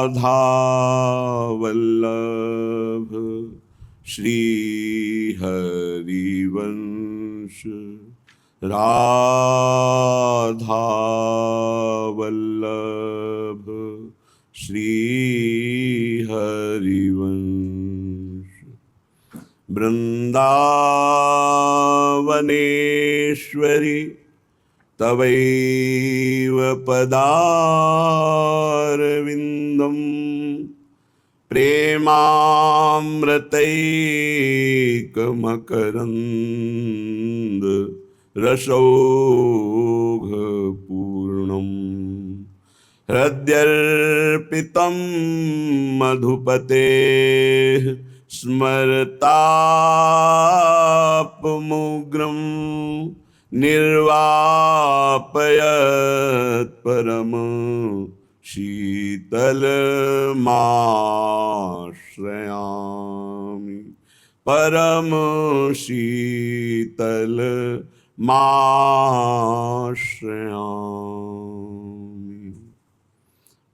राधा वल्लभ श्री हरिवंश। राधा वल्लभ श्री हरिवंश। वृंदावनेश्वरी तवैव पदारविन्दं प्रेमामृतैकमकरन्द रसौघपूर्णम्। हृद्यर्पितं मधुपतेः स्मरतापमुग्रम् निर्वापयत् परम शीतलमाश्रयामि। परम शीतलमाश्रयामि।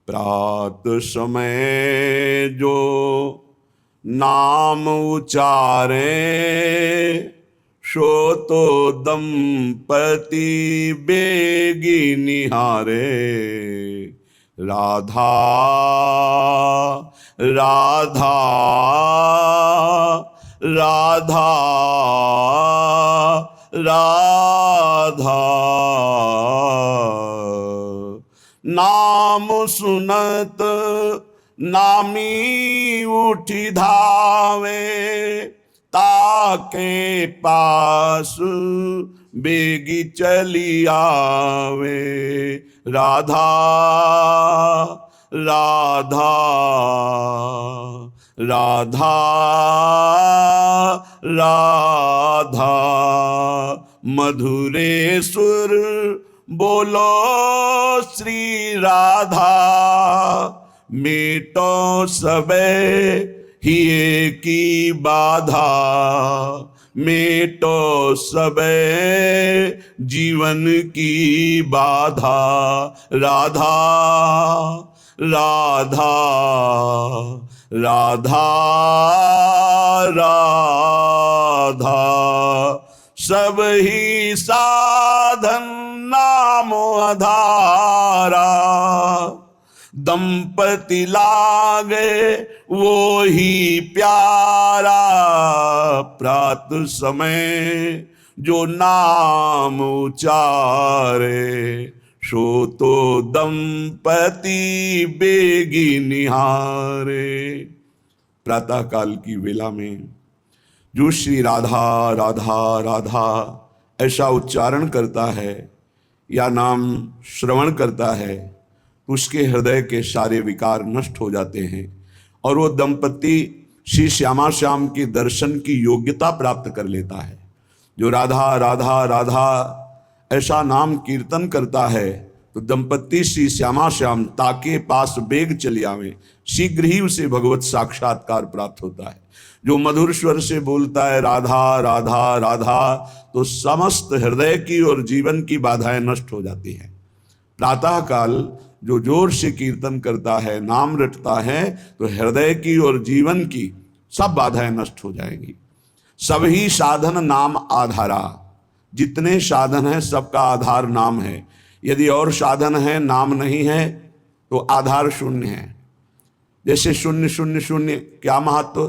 प्रातः समय जो नाम उचारे सो तो दंपति बेगी निहारे। राधा राधा राधा राधा। नाम सुनत नामी उठी धावे, ताके पास बेगी चली आवे। राधा राधा राधा राधा। मधुरे सुर बोलो श्री राधा, मेटो सबे हिये की बाधा। मेटो सबे जीवन की बाधा। राधा राधा राधा राधा। सब ही साधन नाम आधारा, दंपति लागे वो ही प्यारा। प्रातः समय जो नाम उचारे, सो तो दंपति बेगी निहारे। प्रातः काल की वेला में जो श्री राधा राधा राधा ऐसा उच्चारण करता है या नाम श्रवण करता है, उसके हृदय के सारे विकार नष्ट हो जाते हैं और वो दंपति श्री श्यामा श्याम के दर्शन की योग्यता प्राप्त कर लेता है। जो राधा राधा राधा ऐसा नाम कीर्तन करता है तो दंपति श्री श्यामा श्याम ताके पास बेग चली आवे, शीघ्र ही उसे भगवत साक्षात्कार प्राप्त होता है। जो मधुर स्वर से बोलता है राधा राधा राधा, तो समस्त हृदय की और जीवन की बाधाएं नष्ट हो जाती हैं। प्रातः काल जो जोर से कीर्तन करता है, नाम रटता है, तो हृदय की और जीवन की सब बाधाएं नष्ट हो जाएंगी। सभी साधन नाम आधारा। जितने साधन है सबका आधार नाम है। यदि और साधन है नाम नहीं है तो आधार शून्य है। जैसे शून्य शून्य शून्य क्या महत्व,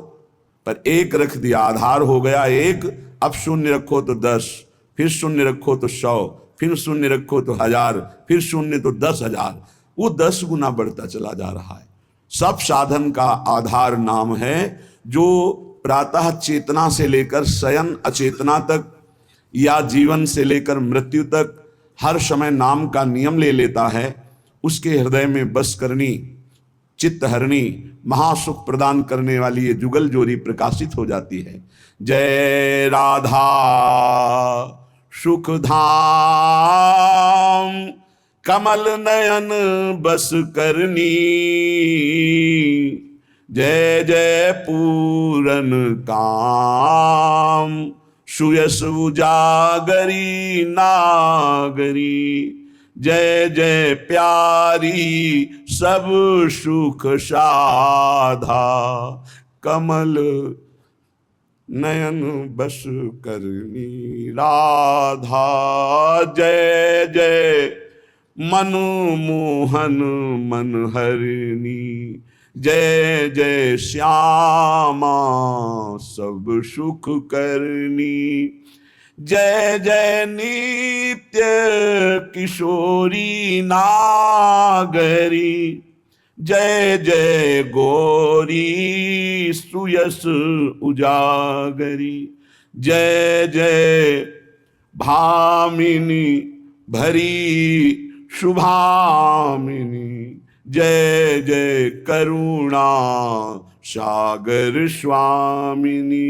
पर एक रख दिया आधार हो गया एक। अब शून्य रखो तो 10, फिर शून्य रखो तो 100, फिर शून्य रखो तो 1000, फिर शून्य तो 10,000। वो 10 गुना बढ़ता चला जा रहा है। सब साधन का आधार नाम है। जो प्रातः चेतना से लेकर शयन अचेतना तक या जीवन से लेकर मृत्यु तक हर समय नाम का नियम ले लेता है, उसके हृदय में बस करनी चित्तहरणी महासुख प्रदान करने वाली ये जुगल जोरी प्रकाशित हो जाती है। जय राधा सुख धाम कमल नयन बस करनी, जय जय पूरन काम सुयस उजागरी नागरी। जय जय प्यारी सब सुख साधा, कमल नयन बस करनी राधा। जय जय मनु मोहन मन हरनी, जय जय श्यामा सब सुख करनी। जय जय नित्य किशोरी नागरी, जय जय गौरी सुयस उजागरी। जय जय भामिनी भरी शुभामिनी, जय जय करुणा सागर स्वामिनी।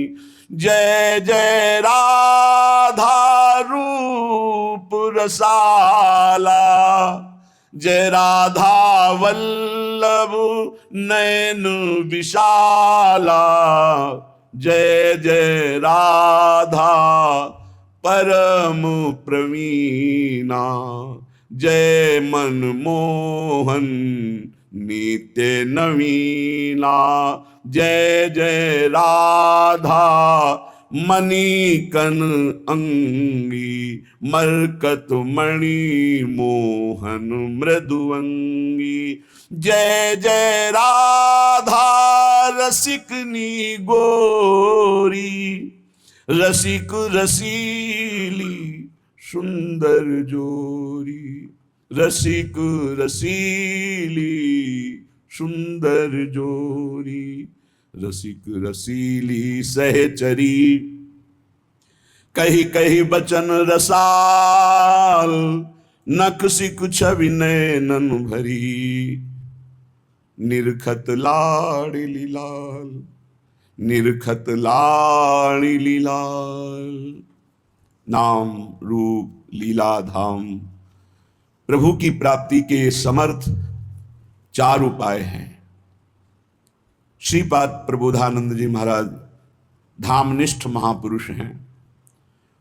जय जय राधा रूप रसाला, जय राधा वल्लभ नयन विशाला। जय जय राधा परम प्रवीणा, जय मनमोहन नित्य नवीना। जय जय राधा मणिकन अंगी, मरकत मणि मोहन मृदुअंगी। जय जय राधा रसिकनी गोरी, रसिक रसीली सुंदर जोरी। रसिक रसीली सुंदर जोरी, रसिक रसीली सहचरी। कही कही बचन रसाल, नख सिक छवि नैनन भरी। निरखत लाड़ली लाल, निरखत लाड़ली लाल। नाम रूप लीला धाम, प्रभु की प्राप्ति के समर्थ 4 उपाय हैं। श्रीपाद प्रबोधानंद जी महाराज धामनिष्ठ महापुरुष हैं।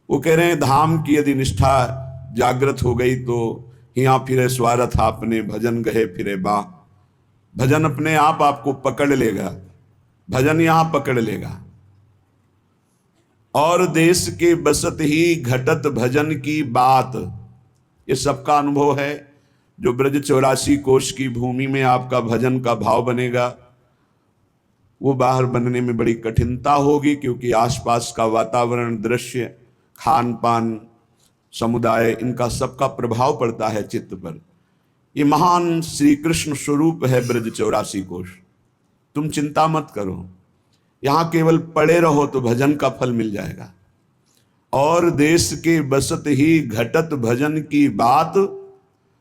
वो कह रहे हैं धाम की यदि निष्ठा जागृत हो गई तो हिया फिरे स्वार्थ आपने, भजन गहे फिरे बा। भजन अपने आप आपको पकड़ लेगा, भजन यहां पकड़ लेगा। और देश के बसत ही घटत भजन की बात, ये सबका अनुभव है। जो ब्रज 84 कोश की भूमि में आपका भजन का भाव बनेगा, वो बाहर बनने में बड़ी कठिनता होगी, क्योंकि आसपास का वातावरण, दृश्य, खान पान, समुदाय, इनका सबका प्रभाव पड़ता है चित्त पर। ये महान श्री कृष्ण स्वरूप है ब्रज 84 कोश। तुम चिंता मत करो, यहां केवल पड़े रहो तो भजन का फल मिल जाएगा। और देश के बसत ही घटत भजन की बात,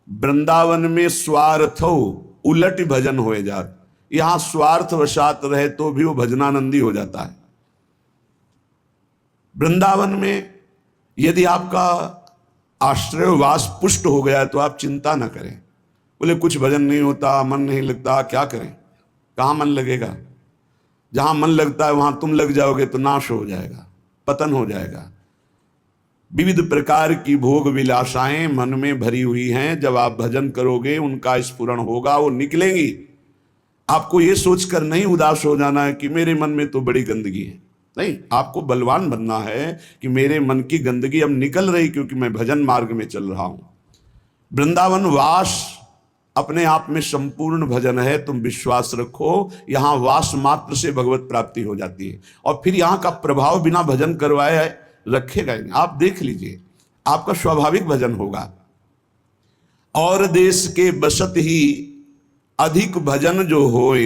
वृंदावन में स्वार्थो उलट भजन हो जात। यहां स्वार्थ वशात रहे तो भी वो भजनानंदी हो जाता है। वृंदावन में यदि आपका आश्रयवास पुष्ट हो गया तो आप चिंता ना करें। बोले कुछ भजन नहीं होता, मन नहीं लगता, क्या करें? कहां मन लगेगा? जहां मन लगता है वहां तुम लग जाओगे तो नाश हो जाएगा, पतन हो जाएगा। विविध प्रकार की भोग विलासाएं मन में भरी हुई हैं। जब आप भजन करोगे उनका स्फुरण होगा, वो निकलेंगी। आपको ये सोचकर नहीं उदास हो जाना है कि मेरे मन में तो बड़ी गंदगी है। नहीं, आपको बलवान बनना है कि मेरे मन की गंदगी अब निकल रही, क्योंकि मैं भजन मार्ग में चल रहा हूं। वृंदावन वास अपने आप में संपूर्ण भजन है। तुम विश्वास रखो, यहां वास मात्र से भगवत प्राप्ति हो जाती है। और फिर यहां का प्रभाव बिना भजन करवाए रखेगा। आप देख लीजिए, आपका स्वाभाविक भजन होगा। और देश के बसत ही अधिक भजन जो होए,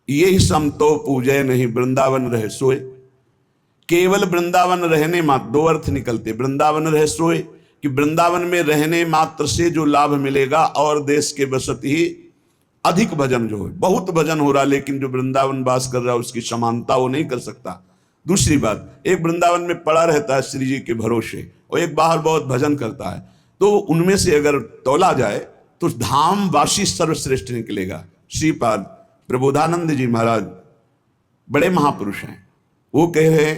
ये सम तो पूजे नहीं वृंदावन रहे सोए। केवल वृंदावन रहने मात्र, 2 अर्थ निकलते। वृंदावन रहे सोए कि वृंदावन में रहने मात्र से जो लाभ मिलेगा, और देश के बसत ही अधिक भजन जो है। बहुत भजन हो रहा, लेकिन जो वृंदावन वास कर रहा है उसकी समानता वो नहीं कर सकता। दूसरी बात, एक वृंदावन में पड़ा रहता है श्री जी के भरोसे, और एक बाहर बहुत भजन करता है, तो उनमें से अगर तौला जाए तो धाम वासी सर्वश्रेष्ठ निकलेगा। श्रीपाद प्रबोधानंद जी महाराज बड़े महापुरुष हैं। वो कह रहे,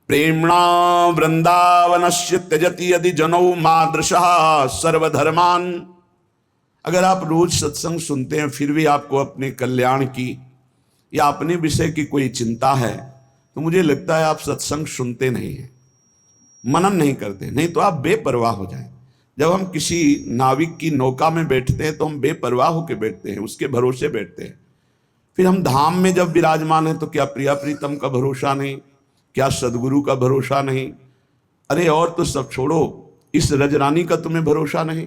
प्रेमणा वृंदावनस्य त्यजति यदि जनौ मादृशः सर्वधर्मान, अगर आप रोज सत्संग सुनते हैं फिर भी आपको अपने कल्याण की या अपने विषय की कोई चिंता है, तो मुझे लगता है आप सत्संग सुनते नहीं हैं, मनन नहीं करते। नहीं तो आप बेपरवाह हो जाएं। जब हम किसी नाविक की नौका में बैठते हैं तो हम बेपरवाह होकर बैठते हैं, उसके भरोसे बैठते हैं। फिर हम धाम में जब विराजमान हैं तो क्या प्रिया प्रीतम का भरोसा नहीं, क्या सदगुरु का भरोसा नहीं, अरे और तो सब छोड़ो, इस रजरानी का तुम्हें भरोसा नहीं।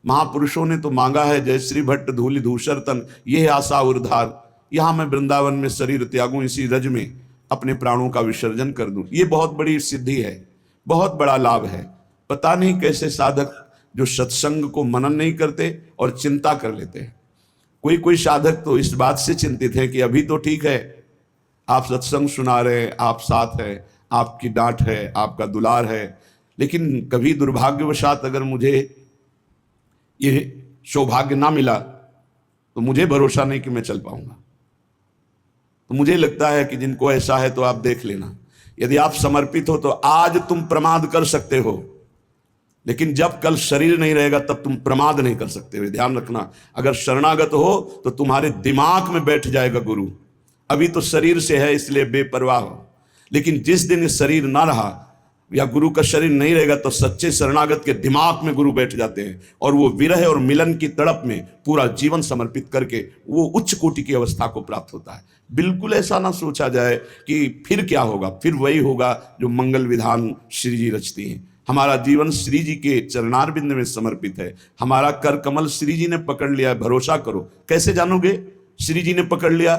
महापुरुषों ने तो मांगा है, जय श्री भट्ट धूलि धूसर तन, ये आशा उर्धार, यहां मैं वृंदावन में शरीर त्यागूं, इसी रज में अपने प्राणों का विसर्जन कर दूं। ये बहुत बड़ी सिद्धि है, बहुत बड़ा लाभ है। पता नहीं कैसे साधक जो सत्संग को मनन नहीं करते और चिंता कर लेते हैं। कोई कोई साधक तो इस बात से चिंतित है कि अभी तो ठीक है, आप सत्संग सुना रहे हैं, आप साथ है, आपकी डांट है, आपका दुलार है, लेकिन कभी दुर्भाग्यवशात अगर मुझे ये सौभाग्य ना मिला तो मुझे भरोसा नहीं कि मैं चल पाऊंगा। तो मुझे लगता है कि जिनको ऐसा है तो आप देख लेना, यदि आप समर्पित हो तो आज तुम प्रमाद कर सकते हो, लेकिन जब कल शरीर नहीं रहेगा तब तुम प्रमाद नहीं कर सकते हो। ध्यान रखना, अगर शरणागत हो तो तुम्हारे दिमाग में बैठ जाएगा गुरु। अभी तो शरीर से है इसलिए बेपरवाह हो, लेकिन जिस दिन शरीर ना रहा या गुरु का शरीर नहीं रहेगा तो सच्चे शरणागत के दिमाग में गुरु बैठ जाते हैं और वो विरह और मिलन की तड़प में पूरा जीवन समर्पित करके वो उच्च कोटि की अवस्था को प्राप्त होता है। बिल्कुल ऐसा ना सोचा जाए कि फिर क्या होगा, फिर वही होगा जो मंगल विधान श्री जी रचती हैं। हमारा जीवन श्री जी के चरणारविंद में समर्पित है, हमारा कर कमल श्री जी ने पकड़ लिया है। भरोसा करो। कैसे जानोगे श्री जी ने पकड़ लिया?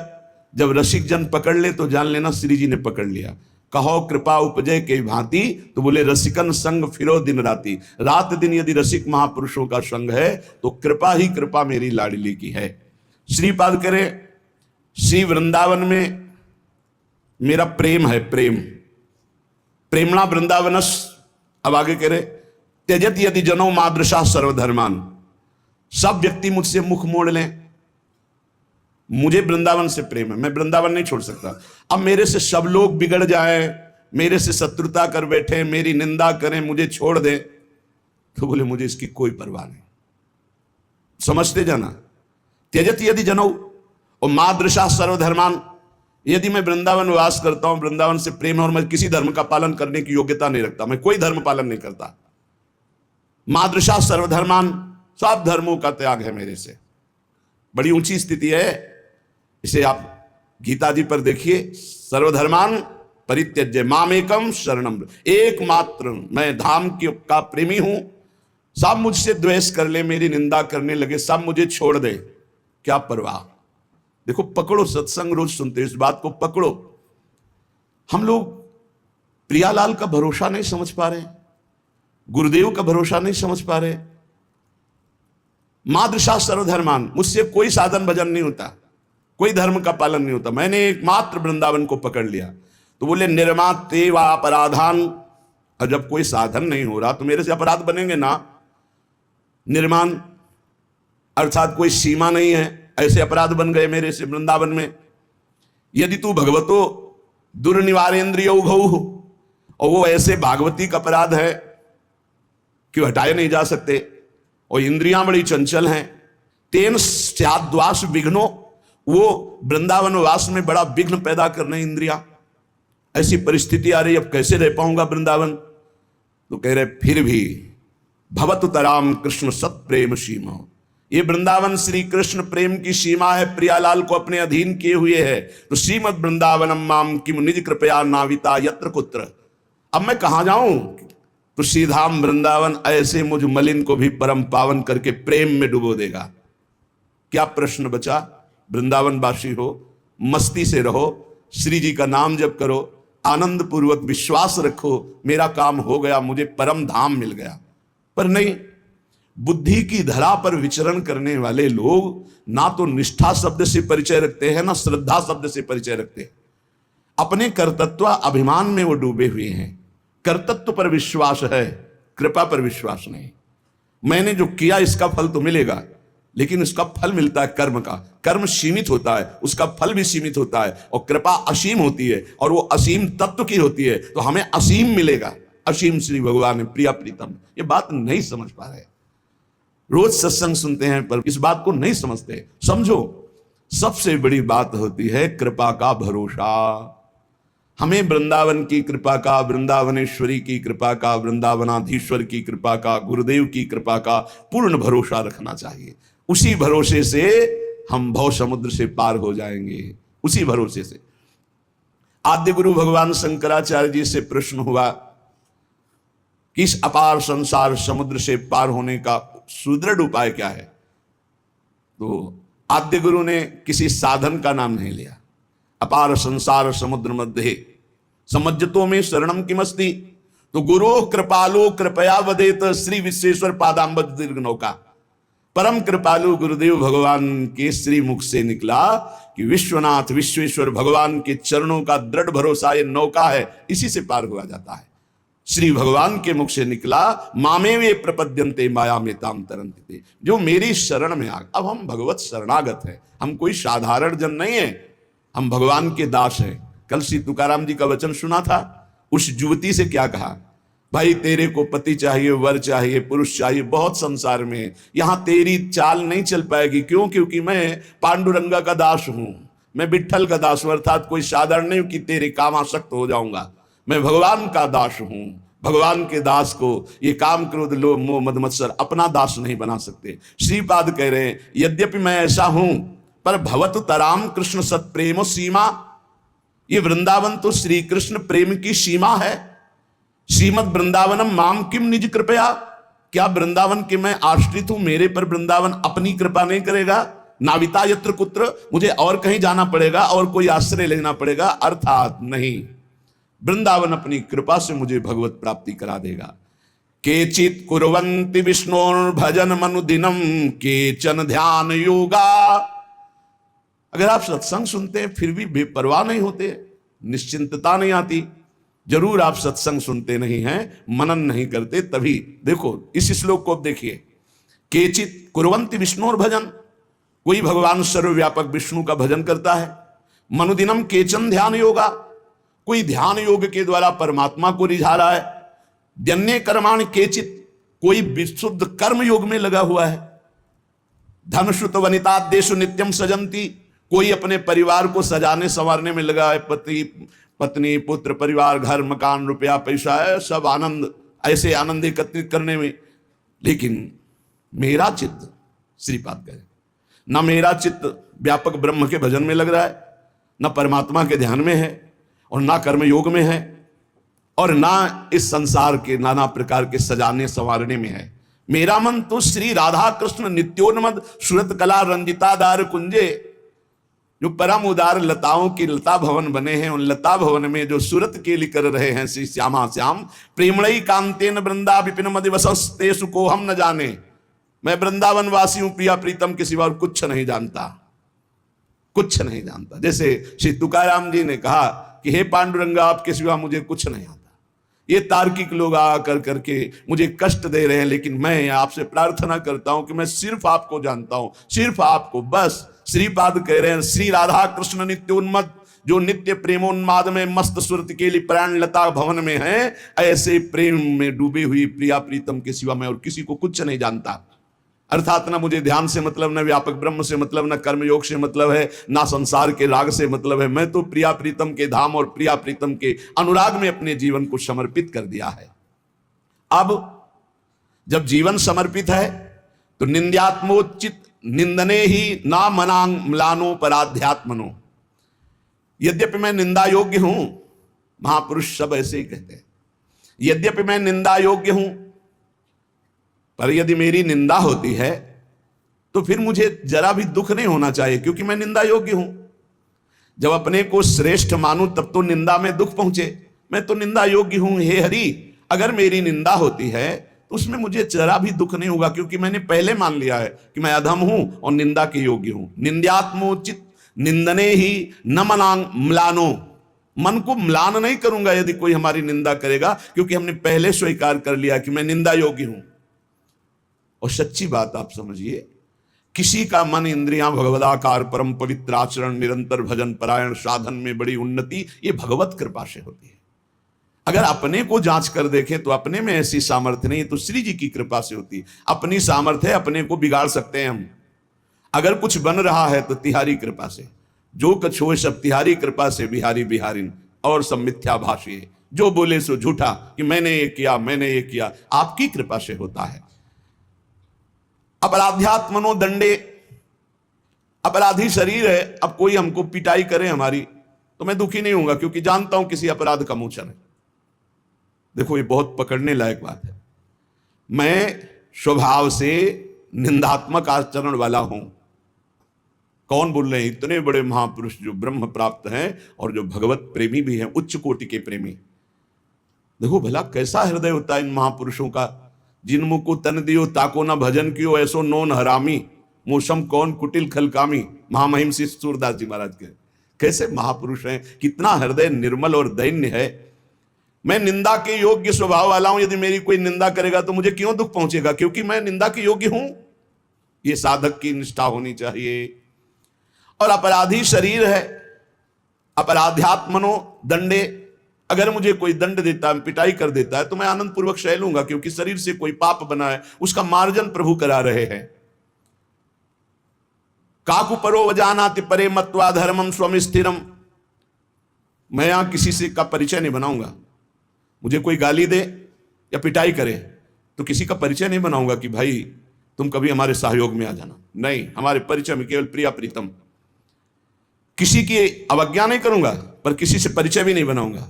जब रसिक जन पकड़ ले तो जान लेना श्री जी ने पकड़ लिया। कहो कृपा उपजय के भांति, तो बोले रसिकन संग फिरो दिन राती। रात दिन यदि रसिक महापुरुषों का संग है तो कृपा ही कृपा मेरी लाडली की है। श्रीपाद करे श्री वृंदावन में मेरा प्रेम है, प्रेम प्रेमणा वृंदावनस। अब आगे कह रहे त्यजत यदि जनो मादृशा सर्वधर्मान। सब व्यक्ति मुझसे मुख मोड़ लें, मुझे वृंदावन से प्रेम है, मैं वृंदावन नहीं छोड़ सकता। अब मेरे से सब लोग बिगड़ जाएं, मेरे से शत्रुता कर बैठे, मेरी निंदा करें, मुझे छोड़ दें, तो बोले मुझे इसकी कोई परवाह नहीं। समझते जाना, त्यजत यदि जनो और मादृशा सर्वधर्मान। यदि मैं वृंदावन वास करता हूं, वृंदावन से प्रेम है और मैं किसी धर्म का पालन करने की योग्यता नहीं रखता, मैं कोई धर्म पालन नहीं करता, मादृशा सर्वधर्मान, सब धर्मों का त्याग है मेरे से। बड़ी ऊंची स्थिति है। इसे आप गीता जी पर देखिए, सर्वधर्मान परित्यज्य मामेकम शरणम। एकमात्र मैं धाम का प्रेमी हूं, सब मुझसे द्वेष कर ले, मेरी निंदा करने लगे, सब मुझे छोड़ दे, क्या परवाह। देखो पकड़ो, सत्संग रोज सुनते हो, इस बात को पकड़ो। हम लोग प्रियालाल का भरोसा नहीं समझ पा रहे, गुरुदेव का भरोसा नहीं समझ पा रहे। मादृशा सर्वधर्मान, मुझसे कोई साधन भजन नहीं होता, कोई धर्म का पालन नहीं होता, मैंने एकमात्र वृंदावन को पकड़ लिया। तो बोले निर्माते वा अपराधान। और जब कोई साधन नहीं हो रहा तो मेरे से अपराध बनेंगे ना। निर्माण अर्थात कोई सीमा नहीं है, ऐसे अपराध बन गए मेरे से वृंदावन में। यदि तू भगवतो दुर्निवारेंद्रियो घऊ, और वो ऐसे भागवती का अपराध है कि हटाए नहीं जा सकते, और इंद्रियां बड़ी चंचल हैं। तेन स्याद्वास विघ्नो, वो वृंदावन वास में बड़ा विघ्न पैदा करने इंद्रिया। ऐसी परिस्थिति आ रही, अब कैसे रह पाऊंगा वृंदावन। तो कह रहे फिर भी भवतु तराम कृष्ण सत प्रेम सीमा। ये वृंदावन श्री कृष्ण प्रेम की सीमा है, प्रियालाल को अपने अधीन किए हुए है। तो श्रीमद वृंदावनम माम किम निज कृपया नाविता यत्र कुत्र। अब मैं कहां जाऊं? तो श्रीधाम वृंदावन ऐसे मुझ मलिन को भी परम पावन करके प्रेम में डुबो देगा। क्या प्रश्न बचा? वृंदावन वासी हो, मस्ती से रहो, श्री जी का नाम जप करो, आनंद पूर्वक विश्वास रखो, मेरा काम हो गया, मुझे परम धाम मिल गया। पर नहीं, बुद्धि की धरा पर विचरण करने वाले लोग ना तो निष्ठा शब्द से परिचय रखते हैं, ना श्रद्धा शब्द से परिचय रखते हैं। अपने कर्तत्व अभिमान में वो डूबे हुए हैं। कर्तत्व पर विश्वास है, कृपा पर विश्वास नहीं। मैंने जो किया इसका फल तो मिलेगा, लेकिन उसका फल मिलता है कर्म का। कर्म सीमित होता है, उसका फल भी सीमित होता है, और कृपा असीम होती है, और वो असीम तत्व की होती है, तो हमें असीम मिलेगा। असीम श्री भगवान प्रिया प्रीतम। ये बात नहीं समझ पा रहे। रोज सत्संग सुनते हैं पर इस बात को नहीं समझते। समझो, सबसे बड़ी बात होती है कृपा का भरोसा। हमें वृंदावन की कृपा का, वृंदावनेश्वरी की कृपा का, वृंदावनाधीश्वर की कृपा का, गुरुदेव की कृपा का पूर्ण भरोसा रखना चाहिए। उसी भरोसे से हम भव समुद्र से पार हो जाएंगे, उसी भरोसे से। आद्य गुरु भगवान शंकराचार्य जी से प्रश्न हुआ कि इस अपार संसार समुद्र से पार होने का सुदृढ़ उपाय क्या है? तो आद्य गुरु ने किसी साधन का नाम नहीं लिया। अपार संसार समुद्र मध्य समज्जतो में शरणम किमस्ति, तो गुरु कृपालो कृपया वदेत श्री विश्वेश्वर पादाम्बज दीर्घ नौका। परम कृपालु गुरुदेव भगवान के श्री मुख से निकला कि विश्वनाथ विश्वेश्वर भगवान के चरणों का दृढ़ भरोसा ये नौका है, इसी से पार हुआ जाता है। श्री भगवान के मुख से निकला मामे वे प्रपद्यन्ते माया में ताम तरन्ते, जो मेरी शरण में आ। अब हम भगवत शरणागत हैं, हम कोई साधारण जन नहीं है, हम भगवान के दास हैं। कल श्री तुकाराम जी का वचन सुना था, उस युवती से क्या कहा, भाई तेरे को पति चाहिए, वर चाहिए, पुरुष चाहिए, बहुत संसार में है, यहां तेरी चाल नहीं चल पाएगी। क्यों? क्योंकि मैं पांडुरंगा का दास हूं, मैं विट्ठल का दास हूं, अर्थात कोई साधारण नहीं कि तेरे कामासक्त हो जाऊंगा। मैं भगवान का दास हूं। भगवान के दास को ये काम क्रोध लोभ मोह मद मत्सर अपना दास नहीं बना सकते। श्रीपाद कह रहे हैं यद्यपि मैं ऐसा हूं पर भवत तराम कृष्ण सत्प्रेम सीमा, ये वृंदावन तो श्री कृष्ण प्रेम की सीमा है। श्रीमद वृंदावनम माम किम निज कृपया, क्या वृंदावन के मैं आश्रित हूं, मेरे पर वृंदावन अपनी कृपा नहीं करेगा? नाविता यत्र कुत्र, मुझे और कहीं जाना पड़ेगा और कोई आश्रय लेना पड़ेगा? अर्थात नहीं, वृंदावन अपनी कृपा से मुझे भगवत प्राप्ति करा देगा। केचित कुर्वन्ति विष्णोर भजन मनुदिनम केचन ध्यान योगा। अगर आप सत्संग सुनते हैं फिर भी बेपरवाह नहीं होते, निश्चिंतता नहीं आती, जरूर आप सत्संग सुनते नहीं हैं, मनन नहीं करते। तभी देखो इस श्लोक को देखिए, केचित कुर्वन्ति विष्णुर भजन, कोई भगवान सर्वव्यापक विष्णु का भजन करता है। मनुदिनम केचन ध्यान योगा, कोई ध्यान योग के द्वारा परमात्मा को रिझा रहा है। जन्य कर्माण केचित, कोई विशुद्ध कर्म योग में लगा हुआ है। धनुषुत वनिताद्येषु नित्यम सजंती, कोई अपने परिवार को सजाने संवारने में लगा है। पति पत्नी पुत्र परिवार घर मकान रुपया पैसा है, सब आनंद, ऐसे आनंद एकत्रित करने में। लेकिन मेरा चित्त, श्रीपाद कहे, न मेरा चित्त व्यापक ब्रह्म के भजन में लग रहा है, न परमात्मा के ध्यान में है, और ना कर्म योग में है, और ना इस संसार के नाना प्रकार के सजाने संवारने में है। मेरा मन तो श्री राधा कृष्ण नित्योन्मद सुरत कला रंजितादार कुंजे, जो परम उदार लताओं की लता भवन बने हैं, उन लता भवन में जो सूरत केली कर रहे हैं श्री श्यामा श्याम। प्रेमणई कांतेन वृंदा विपिन मदि वसस्ते सुको हम न जाने, मैं वृंदावन वासी हूं, प्रिया प्रीतम के सिवा और कुछ नहीं जानता, कुछ नहीं जानता। जैसे श्री तुकाराम जी ने कहा कि हे पांडुरंगा आपके सिवा मुझे कुछ नहीं आता। ये तार्किक लोग आकर करके मुझे कष्ट दे रहे हैं, लेकिन मैं आपसे प्रार्थना करता हूं कि मैं सिर्फ आपको जानता हूं, सिर्फ आपको बस। श्रीपाद कह रहे हैं श्री राधा कृष्ण नित्योन्मद, जो नित्य प्रेमोन्माद में मस्त सुरत के लिए प्राण लता भवन में है, ऐसे प्रेम में डूबी हुई प्रिया प्रीतम के सिवा मैं और किसी को कुछ नहीं जानता। अर्थात ना मुझे ध्यान से मतलब, न व्यापक ब्रह्म से मतलब, न कर्मयोग से मतलब है, ना संसार के राग से मतलब है। मैं तो प्रिया प्रीतम के धाम और प्रिया प्रीतम के अनुराग में अपने जीवन को समर्पित कर दिया है। अब जब जीवन समर्पित है तो निंद्यात्मोचित निंदने ही ना मनांग म्लानो पराध्यात्मनो। यद्यपि मैं निंदा योग्य हूं, महापुरुष सब ऐसे ही कहते हैं, यद्यपि मैं निंदा योग्य हूं, पर यदि मेरी निंदा होती है तो फिर मुझे जरा भी दुख नहीं होना चाहिए, क्योंकि मैं निंदा योग्य हूं। जब अपने को श्रेष्ठ मानूं तब तो निंदा में दुख पहुंचे। मैं तो निंदा योग्य हूं, हे हरि, अगर मेरी निंदा होती है तो उसमें मुझे जरा भी दुख नहीं होगा, क्योंकि मैंने पहले मान लिया है कि मैं अधम हूं और निंदा के योग्य हूं। निंद्यात्मोचित निंदने ही न मनांग म्लानो, मन को म्लान नहीं करूंगा यदि कोई हमारी निंदा करेगा, क्योंकि हमने पहले स्वीकार कर लिया कि मैं निंदा योग्य हूं। और सच्ची बात आप समझिए, किसी का मन इंद्रियां भगवदाकार परम पवित्र आचरण निरंतर भजन परायण साधन में बड़ी उन्नति, ये भगवत कृपा से होती है। अगर अपने को जांच कर देखें तो अपने में ऐसी सामर्थ्य नहीं, तो श्री जी की कृपा से होती है। अपनी सामर्थ्य है, अपने को बिगाड़ सकते हैं हम। अगर कुछ बन रहा है तो तिहारी कृपा से। जो कछ होए सब तिहारी कृपा से, बिहारी बिहारिन और सब मिथ्या भाषी है। जो बोले सो झूठा कि मैंने ये किया, मैंने ये किया, आपकी कृपा से होता है। अपराध्यात्मनो दंडे, अपराधी शरीर है। अब कोई हमको पिटाई करे हमारी तो मैं दुखी नहीं होऊंगा, क्योंकि जानता हूं किसी अपराध का मोचन है। देखो ये बहुत पकड़ने लायक बात है। मैं स्वभाव से निंदात्मक आचरण वाला हूं। कौन बोल रहे हैं? इतने बड़े महापुरुष जो ब्रह्म प्राप्त हैं और जो भगवत प्रेमी भी हैं, उच्च कोटि के प्रेमी। देखो भला कैसा हृदय होता है इन महापुरुषों का। जिन मुख को तन दियो ताको ना भजन कियो, ऐसो नोन हरामी मौसम कौन कुटिल खलकामी। महामहिम श्री सूरदास जी महाराज के कैसे महापुरुष हैं, कितना हृदय निर्मल और दैन्य है। मैं निंदा के योग्य स्वभाव वाला हूं। यदि मेरी कोई निंदा करेगा तो मुझे क्यों दुख पहुंचेगा? क्योंकि मैं निंदा के योग्य हूं। यह साधक की निष्ठा होनी चाहिए। और अपराधी शरीर है, अपराध्यात्मनो दंडे। अगर मुझे कोई दंड देता है, पिटाई कर देता है, तो मैं आनंद पूर्वक सह लूंगा, क्योंकि शरीर से कोई पाप बना है, उसका मार्जन प्रभु करा रहे हैं। काकु परो वजानाति परे मत्वा धर्मम स्वम स्थिरम। मैं यहां किसी से का परिचय नहीं बनाऊंगा। मुझे कोई गाली दे या पिटाई करे तो किसी का परिचय नहीं बनाऊंगा कि भाई तुम कभी हमारे सहयोग में आ जाना। नहीं, हमारे परिचय में केवल प्रिया प्रीतम। किसी की अवज्ञा नहीं करूंगा, पर किसी से परिचय भी नहीं बनाऊंगा।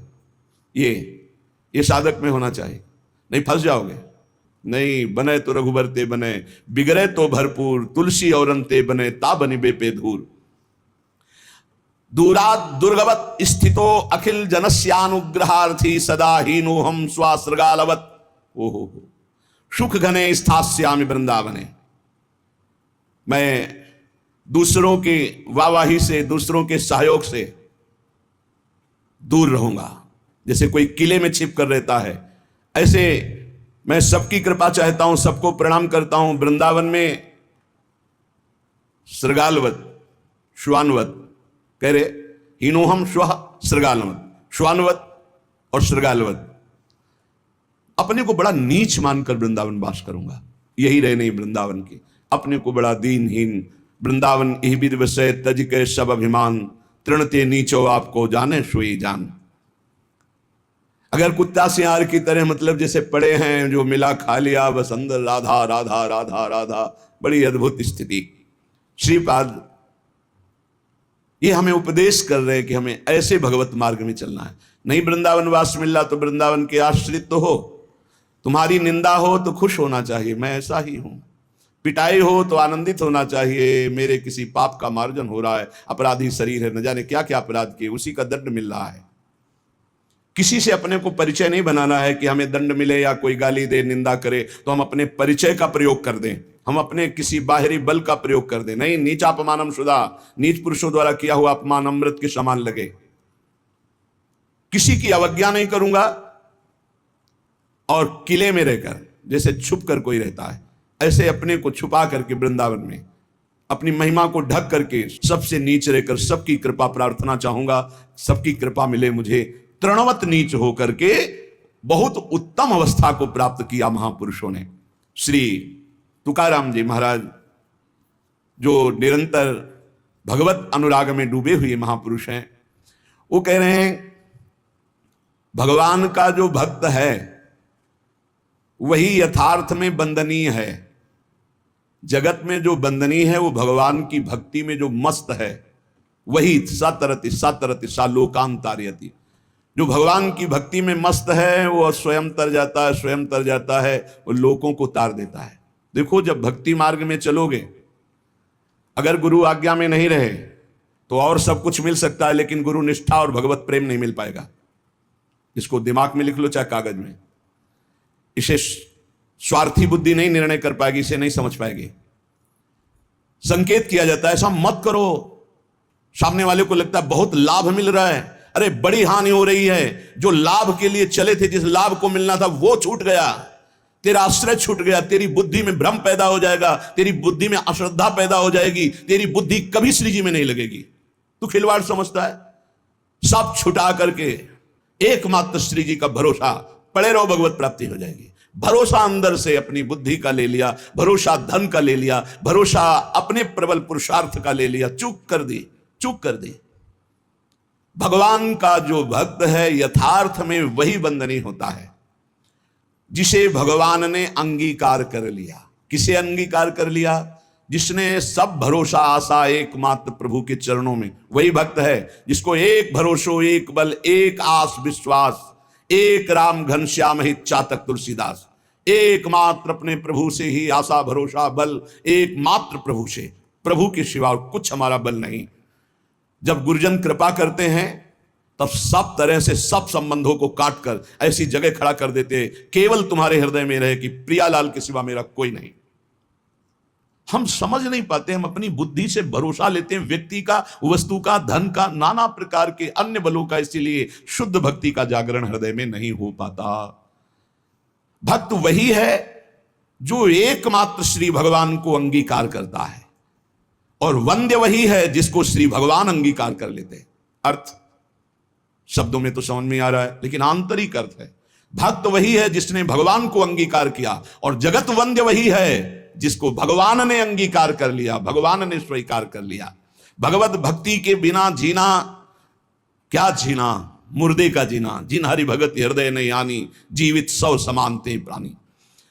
ये साधक में होना चाहिए। नहीं फंस जाओगे। नहीं, बने तो रघुबर ते बने, बिगड़े तो भरपूर, तुलसी और अंते बने, ता बनी बेपे धूर। दूरात दुर्गवत स्थितो अखिल जनस्यानुग्रहार्थी, सदा हीनो हम स्वासृगालवत। ओहो सुख घने स्थास्यामि वृंदावने। मैं दूसरों की वाहवाही से, दूसरों के सहयोग से दूर रहूंगा। जैसे कोई किले में छिप कर रहता है, ऐसे मैं सबकी कृपा चाहता हूं, सबको प्रणाम करता हूं। वृंदावन में श्रृगालवत, श्वानवत कह रहे, हीनोहम श्व श्रृगालवत, श्वानवत और श्रृगालवत। अपने को बड़ा नीच मानकर वृंदावन वास करूंगा। यही रहे नहीं वृंदावन की, अपने को बड़ा दीनहीन। वृंदावन यही विद विषय तज के सब अभिमान, तृणते नीचो आपको जाने सोई जान। अगर कुत्ता सियार की तरह मतलब जैसे पड़े हैं, जो मिला खा लिया, बस अंदर राधा राधा राधा राधा, बड़ी अद्भुत स्थिति। श्रीपाद ये हमें उपदेश कर रहे हैं कि हमें ऐसे भगवत मार्ग में चलना है। नहीं वृंदावन वास मिल रहा तो वृंदावन के आश्रित तो हो। तुम्हारी निंदा हो तो खुश होना चाहिए, मैं ऐसा ही हूं। पिटाई हो तो आनंदित होना चाहिए, मेरे किसी पाप का मार्जन हो रहा है। अपराधी शरीर है, न जाने क्या क्या अपराध किए, उसी का दंड मिल रहा है। किसी से अपने को परिचय नहीं बनाना है कि हमें दंड मिले या कोई गाली दे, निंदा करे तो हम अपने परिचय का प्रयोग कर दें, हम अपने किसी बाहरी बल का प्रयोग कर दें। नहीं, नीचा अपमानम शुदा, नीच पुरुषों द्वारा किया हुआ अपमान अमृत के समान लगे। किसी की अवज्ञा नहीं करूंगा। और किले में रहकर जैसे छुप कर कोई रहता है, ऐसे अपने को छुपा करके वृंदावन में अपनी महिमा को ढक करके सबसे नीचे रहकर सबकी कृपा प्रार्थना चाहूंगा। सबकी कृपा मिले मुझे। तृणवत नीच होकर के बहुत उत्तम अवस्था को प्राप्त किया महापुरुषों ने। श्री तुकाराम जी महाराज जो निरंतर भगवत अनुराग में डूबे हुए महापुरुष हैं, वो कह रहे हैं भगवान का जो भक्त है वही यथार्थ में वंदनीय है। जगत में जो वंदनीय है वो भगवान की भक्ति में जो मस्त है वही सतरति सतरति सालोकांतार्यति। जो भगवान की भक्ति में मस्त है वो स्वयं तर जाता है, स्वयं तर जाता है, वो लोगों को तार देता है। देखो जब भक्ति मार्ग में चलोगे, अगर गुरु आज्ञा में नहीं रहे तो और सब कुछ मिल सकता है, लेकिन गुरु निष्ठा और भगवत प्रेम नहीं मिल पाएगा। इसको दिमाग में लिख लो चाहे कागज में। इसे स्वार्थी बुद्धि नहीं निर्णय कर पाएगी, इसे नहीं समझ पाएगी। संकेत किया जाता है ऐसा मत करो। सामने वाले को लगता है बहुत लाभ मिल रहा है, अरे बड़ी हानि हो रही है। जो लाभ के लिए चले थे, जिस लाभ को मिलना था वो छूट गया, तेरा आश्रय छूट गया, तेरी बुद्धि में भ्रम पैदा हो जाएगा, तेरी बुद्धि में अश्रद्धा पैदा हो जाएगी, तेरी बुद्धि कभी श्री जी में नहीं लगेगी। तू खिलवाड़ समझता है। सब छुटा करके एकमात्र श्री जी का भरोसा, पड़े रहो भगवत प्राप्ति हो जाएगी। भरोसा अंदर से अपनी बुद्धि का ले लिया, भरोसा धन का ले लिया, भरोसा अपने प्रबल पुरुषार्थ का ले लिया, चूक कर दी। भगवान का जो भक्त है यथार्थ में वही बंधनी होता है जिसे भगवान ने अंगीकार कर लिया। किसे अंगीकार कर लिया? जिसने सब भरोसा आशा एकमात्र प्रभु के चरणों में, वही भक्त है जिसको एक भरोसो एक बल एक आस विश्वास, एक राम घनश्याम हित चातक तुलसीदास। एकमात्र अपने प्रभु से ही आशा भरोसा बल, एकमात्र प्रभु से, प्रभु के सिवा कुछ हमारा बल नहीं। जब गुरुजन कृपा करते हैं तब सब तरह से सब संबंधों को काटकर ऐसी जगह खड़ा कर देते हैं, केवल तुम्हारे हृदय में रहे कि प्रियालाल के सिवा मेरा कोई नहीं। हम समझ नहीं पाते, हम अपनी बुद्धि से भरोसा लेते हैं व्यक्ति का, वस्तु का, धन का, नाना प्रकार के अन्य बलों का, इसीलिए शुद्ध भक्ति का जागरण हृदय में नहीं हो पाता। भक्त वही है जो एकमात्र श्री भगवान को अंगीकार करता है, और वंद्य वही है जिसको श्री भगवान अंगीकार कर लेते हैं। अर्थ शब्दों में तो समझ में आ रहा है, लेकिन आंतरिक अर्थ है, भक्त वही है जिसने भगवान को अंगीकार किया, और जगत वंद्य वही है जिसको भगवान ने अंगीकार कर लिया, भगवान ने स्वीकार कर लिया। भगवत भक्ति के बिना जीना क्या जीना, मुर्दे का जीना। जिन हरि भगत हृदय नहीं आनी, जीवित सौ समानते प्राणी।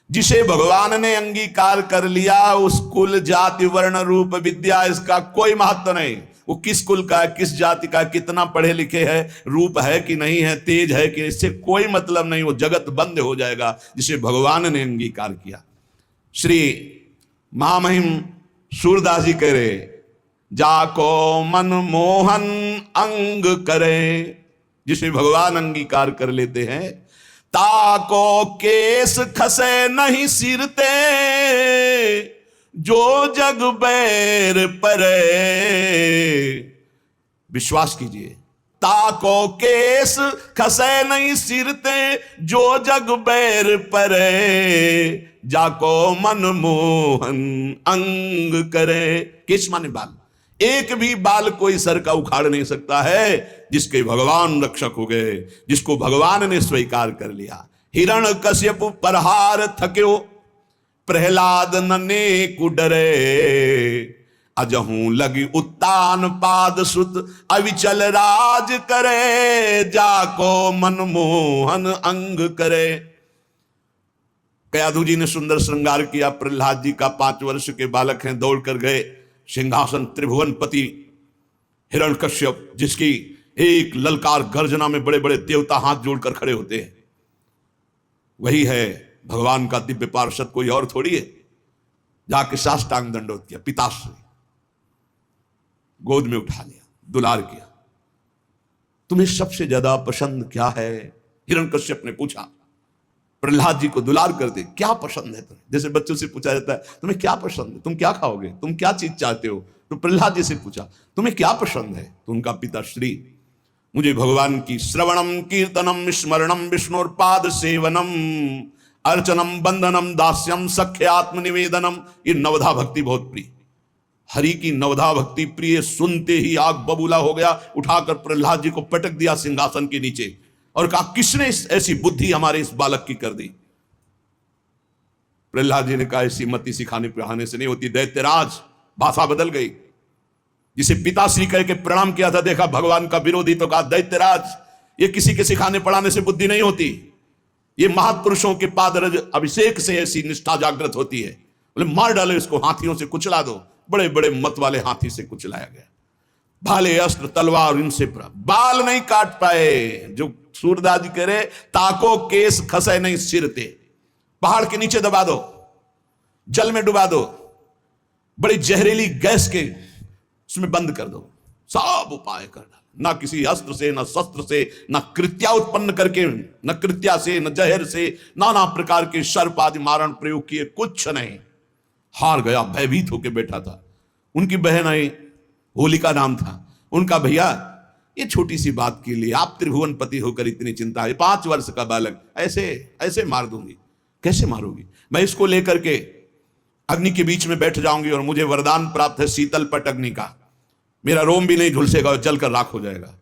जिसे भगवान ने अंगीकार कर लिया, उस कुल जाति वर्ण रूप विद्या इसका कोई महत्व नहीं। वो किस कुल का है, किस जाति का, कितना पढ़े लिखे है, रूप है कि नहीं है, तेज है कि, इससे कोई मतलब नहीं। वो जगत बंद हो जाएगा जिसे भगवान ने अंगीकार किया। श्री महामहिम सूरदास जी कह रहे, जाको मन मोहन अंग करे, जिसे भगवान अंगीकार कर लेते हैं। ताको केस खसे नहीं सिरते, जो जग बैर परे। विश्वास कीजिए, ताको केस खसे नहीं सिरते, जो जग बैर परे। जाको मन मोहन अंग करे। केस माने बाल, एक भी बाल कोई सर का उखाड़ नहीं सकता है जिसके भगवान रक्षक हो गए, जिसको भगवान ने स्वीकार कर लिया। हिरण कश्यप परहार थक्यो, प्रहलाद नने कुडरे। अजहू लगी उत्तान पाद सुत, अविचल राज करे। जाको मन मोहन अंग करे। कयाधु जी ने सुंदर श्रृंगार किया। प्रहलाद जी का 5 वर्ष के बालक हैं, दौड़ कर गए सिंहासन त्रिभुवनपति हिरण्यकश्यप, जिसकी एक ललकार गर्जना में बड़े बड़े देवता हाथ जोड़कर खड़े होते हैं, वही है भगवान का दिव्य पार्षद, कोई और थोड़ी है। जाके साष्टांग दंडोत किया, पिताश्री गोद में उठा लिया, दुलार किया। तुम्हें सबसे ज्यादा पसंद क्या है? हिरण्यकश्यप ने पूछा। प्रहलाद जी को दुलार कर दे, क्या पसंद है तुम्हें? जैसे बच्चों से पूछा जाता है तुम्हें क्या पसंद है, तुम क्या खाओगे, तुम क्या चीज चाहते हो, तो प्रहलाद जी से पूछा तुम्हें क्या पसंद है, तो उनका पिता श्री, मुझे भगवान की श्रवणम कीर्तनम स्मरणम विष्णुर्पाद सेवनम अर्चनम बंदनम दास्यम सख्य आत्मनिवेदनम, ये नवधा भक्ति बहुत प्रिय। हरि की नवधा भक्ति प्रिय सुनते ही आग बबूला हो गया। उठाकर प्रहलाद जी को पटक दिया सिंहासन के नीचे और कहा, किसने ऐसी बुद्धि हमारे इस बालक की कर दी? प्रहलाद जी ने कहा, ऐसी मति सिखाने पढ़ाने से नहीं होती दैत्यराज। भाषा बदल गई। जिसे पिताश्री कह के प्रणाम किया था, देखा भगवान का विरोधी, तो कहा दैत्यराज, ये किसी के सिखाने पढ़ाने से बुद्धि नहीं होती, ये महापुरुषों के पादरज अभिषेक से ऐसी निष्ठा जागृत होती है। बोले मार डालो इसको, हाथियों से कुचला दो। बड़े बड़े मत वाले हाथी से कुचलाया गया। भाले अस्त्र तलवार इनसे बाल नहीं काट पाए। जो सूरदास जी कह रहे, ताको केस खसे नहीं सिरते, पहाड़ के नीचे दबा दो, जल में डुबा दो, बड़ी जहरीली गैस के उसमें बंद कर दो, सब उपाय कर डाल। ना किसी अस्त्र से, ना शस्त्र से, ना कृत्या उत्पन्न करके, न कृत्या से, न जहर से, नाना प्रकार के सर्प आदि मारण प्रयोग किए, कुछ नहीं। हार गया, भयभीत होकर बैठा था। उनकी बहन आई, होलिका नाम था उनका। भैया ये छोटी सी बात के लिए आप त्रिभुवनपति होकर इतनी चिंता है, 5 वर्ष का बालक ऐसे ऐसे मार दूंगी। कैसे मारोगी? मैं इसको लेकर के अग्नि के बीच में बैठ जाऊंगी और मुझे वरदान प्राप्त है शीतल पट अग्नि का, मेरा रोम भी नहीं झुलसेगा और जलकर राख हो जाएगा।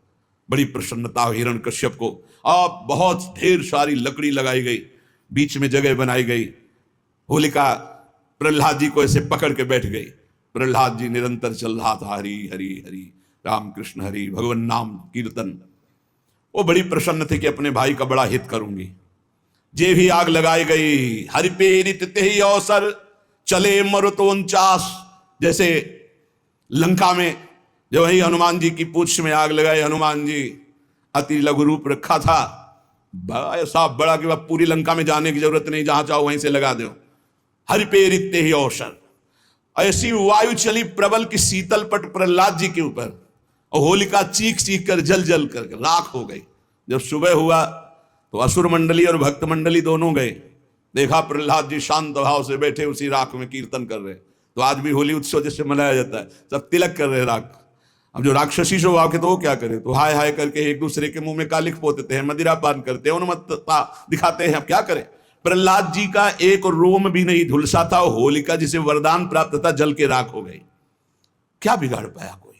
बड़ी प्रसन्नता हिरण्यकश्यप को। अब बहुत ढेर सारी लकड़ी लगाई गई, बीच में जगह बनाई गई। होलिका प्रहलाद जी को ऐसे पकड़ के बैठ गई। प्रहलाद जी निरंतर चल रहा था हरि हरि हरि, राम कृष्ण हरि, भगवान नाम कीर्तन। वो बड़ी प्रसन्न थे कि अपने भाई का बड़ा हित करूंगी। जे भी आग लगाई गई, हरि पेरित तेहि अवसर चले मरुतो 49। जैसे लंका में जो वही हनुमान जी की पूंछ में आग लगाई, हनुमान जी अति लघु रूप रखा था, ऐसा बड़ा कि वह पूरी लंका में जाने की जरूरत नहीं, जहां चाहो वहीं से लगा दो। हरि पेरित तेहि अवसर, ऐसी वायु चली प्रबल की शीतल पट प्रहलाद जी के ऊपर, और होलिका चीख चीख कर जल जल कर राख हो गई। जब सुबह हुआ तो असुर मंडली और भक्त मंडली दोनों गए, देखा प्रहलाद जी शांत भाव से बैठे उसी राख में कीर्तन कर रहे। तो आज भी होली उत्सव जैसे मनाया जाता है, सब तिलक कर रहे राख। अब जो राक्षसी स्वभाव के तो वो क्या करे, तो हाय हाय करके एक दूसरे के मुंह में कालिख पोतते हैं, मदिरा पान करते हैं, उन्मत्तता दिखाते हैं। अब क्या करें, प्रहलाद जी का एक रोम भी नहीं झुलसा था। होलिका जिसे वरदान प्राप्त था जल के राख हो गई। क्या बिगाड़ पाया कोई।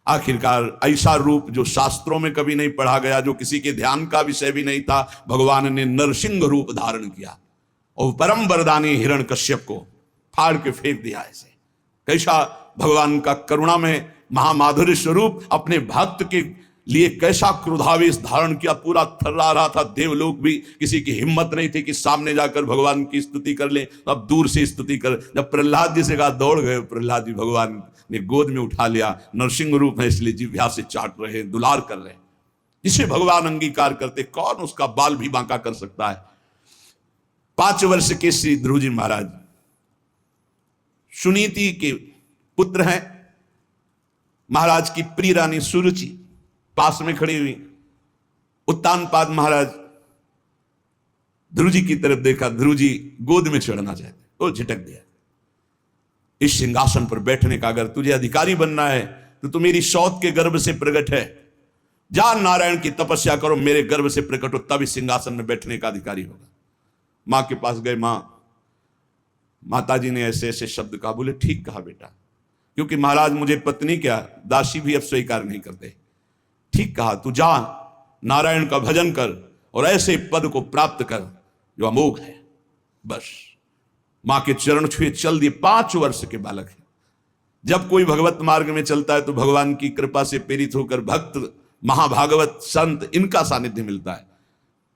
आखिरकार ऐसा रूप जो शास्त्रों में कभी नहीं पढ़ा गया, जो किसी के ध्यान का विषय भी नहीं था, भगवान ने नरसिंह रूप धारण किया और परम वरदानी हिरण्यकश्यप को फाड़ के फेंक दिया। ऐसे कैसा भगवान का करुणा में महामाधुर्य स्वरूप अपने भक्त के लिए कैसा क्रोधावेश धारण किया, पूरा थर्रा रहा था। देवलोक भी किसी की हिम्मत नहीं थी कि सामने जाकर भगवान की स्तुति कर ले, तो अब दूर से स्तुति कर। जब प्रहलाद जी से कहा दौड़ गए, प्रहलाद जी भगवान ने गोद में उठा लिया। नरसिंह रूप है इसलिए जिह्वा से चाट रहे, दुलार कर रहे। जिसे भगवान अंगीकार करते कौन उसका बाल भी बांका कर सकता है। 5 वर्ष के श्री ध्रुव जी महाराज सुनीति के पुत्र हैं। महाराज की प्रिय रानी सुरुचि पास में खड़ी हुई। उत्तानपाद महाराज ध्रुव जी की तरफ देखा, ध्रुव जी गोद में चढ़ना चाहते, वो झिटक दिया। इस सिंहासन पर बैठने का अगर तुझे अधिकारी बनना है तो तू मेरी सौत के गर्भ से प्रकट है, जा नारायण की तपस्या करो, मेरे गर्भ से प्रकट हो, तब इस सिंहासन में बैठने का अधिकारी होगा। मां के पास गए, माता जी ने ऐसे ऐसे शब्द कहा। बोले ठीक कहा बेटा, क्योंकि महाराज मुझे पत्नी क्या दासी भी अब स्वीकार नहीं करते। ठीक कहा, तू जा नारायण का भजन कर और ऐसे पद को प्राप्त कर जो अमोघ है। बस मां के चरण छुए चल दिए। 5 वर्ष के बालक है। जब कोई भगवत मार्ग में चलता है तो भगवान की कृपा से प्रेरित होकर भक्त, महाभागवत, संत, इनका सानिध्य मिलता है।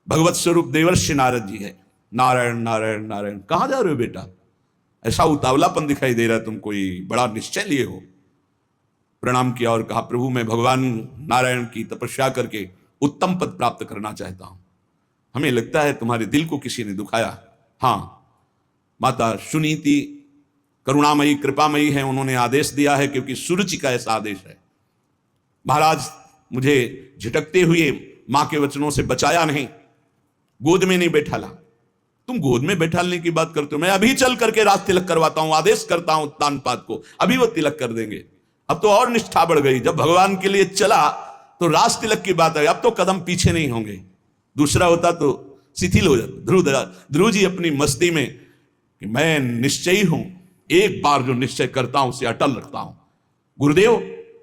भगवत स्वरूप देवर्षि नारद जी है। नारायण नारायण नारायण, कहां जा रहे हो बेटा, ऐसा उतावलापन दिखाई दे रहा है, तुम कोई बड़ा निश्चय लिए हो। प्रणाम किया और कहा प्रभु मैं भगवान नारायण की तपस्या करके उत्तम पद प्राप्त करना चाहता हूं। हमें लगता है तुम्हारे दिल को किसी ने दुखाया। हाँ, माता सुनीति करुणामयी कृपामयी है, उन्होंने आदेश दिया है, क्योंकि सुरुचि का ऐसा आदेश है। महाराज मुझे झिटकते हुए मां के वचनों से बचाया नहीं, गोद में नहीं बैठाला। तुम गोद में बैठालने की बात करते हो, मैं अभी चल करके राज तिलक करवाता हूं, आदेश करता हूं उत्तानपाद को, अभी वो तिलक कर देंगे। अब तो और निष्ठा बढ़ गई, जब भगवान के लिए चला तो राज तिलक की बात है, अब तो कदम पीछे नहीं होंगे। दूसरा होता तो शिथिल हो जाता। ध्रुव जी अपनी मस्ती में कि मैं निश्चयी हूं, एक बार जो निश्चय करता हूं उसे अटल रखता हूं। गुरुदेव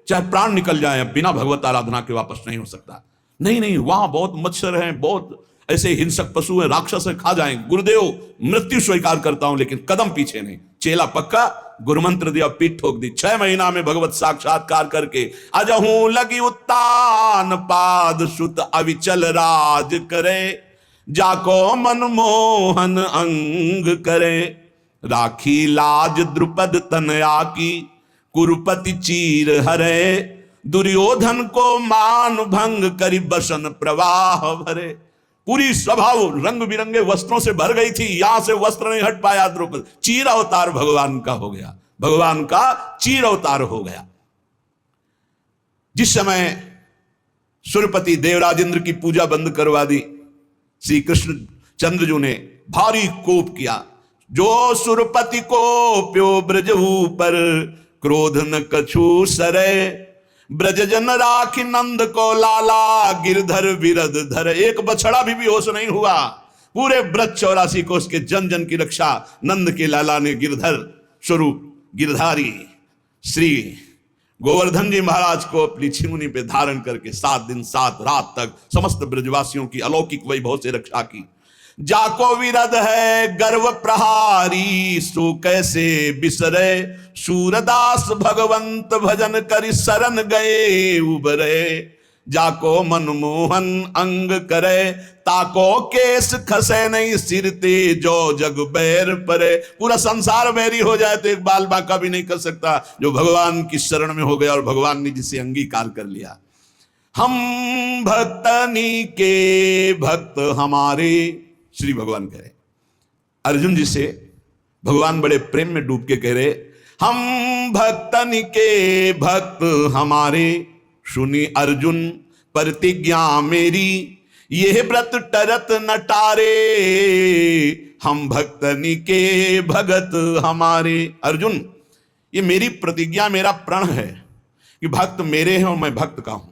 चाहे प्राण निकल जाए, बिना भगवत आराधना के वापस नहीं हो सकता। नहीं नहीं, वहां बहुत मच्छर हैं, बहुत ऐसे हिंसक पशु हैं, राक्षस हैं, खा जाएंगे। गुरुदेव मृत्यु स्वीकार करता हूं, लेकिन कदम पीछे नहीं। चेला पक्का, गुरुमंत्र दिया, पीठ ठोक दी। 6 महीना में भगवत साक्षात्कार करके अजहू लगी उत्तान पाद सुत अविचल राज करे, जाको मनमोहन अंग करे, राखी लाज द्रुपद तनया की, कुरुपति चीर हरे, दुर्योधन को मान भंग करी बसन प्रवाह भरे। पूरी सभा रंग बिरंगे वस्त्रों से भर गई थी, यहां से वस्त्र नहीं हट पाया द्रुपद। चीर अवतार भगवान का हो गया, भगवान का चीर अवतार हो गया। जिस समय सुरपति देवराजेंद्र की पूजा बंद करवा दी, श्री कृष्ण चंद्रजू ने भारी कोप किया। जो सुरपति को प्यो ब्रज ऊपर, क्रोध न कछु सरे, ब्रज जन राखी नंद को लाला, गिरधर विरद धर। एक बछड़ा भी बेहोश नहीं हुआ, पूरे ब्रज 84 को उसके जन जन की रक्षा नंद के लाला ने गिरधर स्वरूप गिरधारी श्री गोवर्धन जी महाराज को अपनी छिमुनी पे धारण करके 7 दिन 7 रात तक समस्त ब्रजवासियों की अलौकिक वैभव से रक्षा की। जाको विरध है गर्व प्रहारी, सो कैसे बिसरे सूरदास भगवंत भजन कर शरण गए उबरे। जाको मनमोहन अंग करे, ताको केस खसे नहीं सिर ते जो जग बैर परे। पूरा संसार बैरी हो जाए तो एक बाल बांका भी नहीं कर सकता जो भगवान की शरण में हो गया और भगवान ने जिसे अंगीकार कर लिया। हम भक्तनी के भक्त हमारे, श्री भगवान कह रहे अर्जुन जी से, भगवान बड़े प्रेम में डूब के कह रहे हम भक्तन के भक्त हमारे। सुनी अर्जुन प्रतिज्ञा मेरी, यह व्रत टरत न टारे। हम भक्तनी के भगत हमारे। अर्जुन, ये मेरी प्रतिज्ञा, मेरा प्रण है कि भक्त मेरे हैं और मैं भक्त का हूं।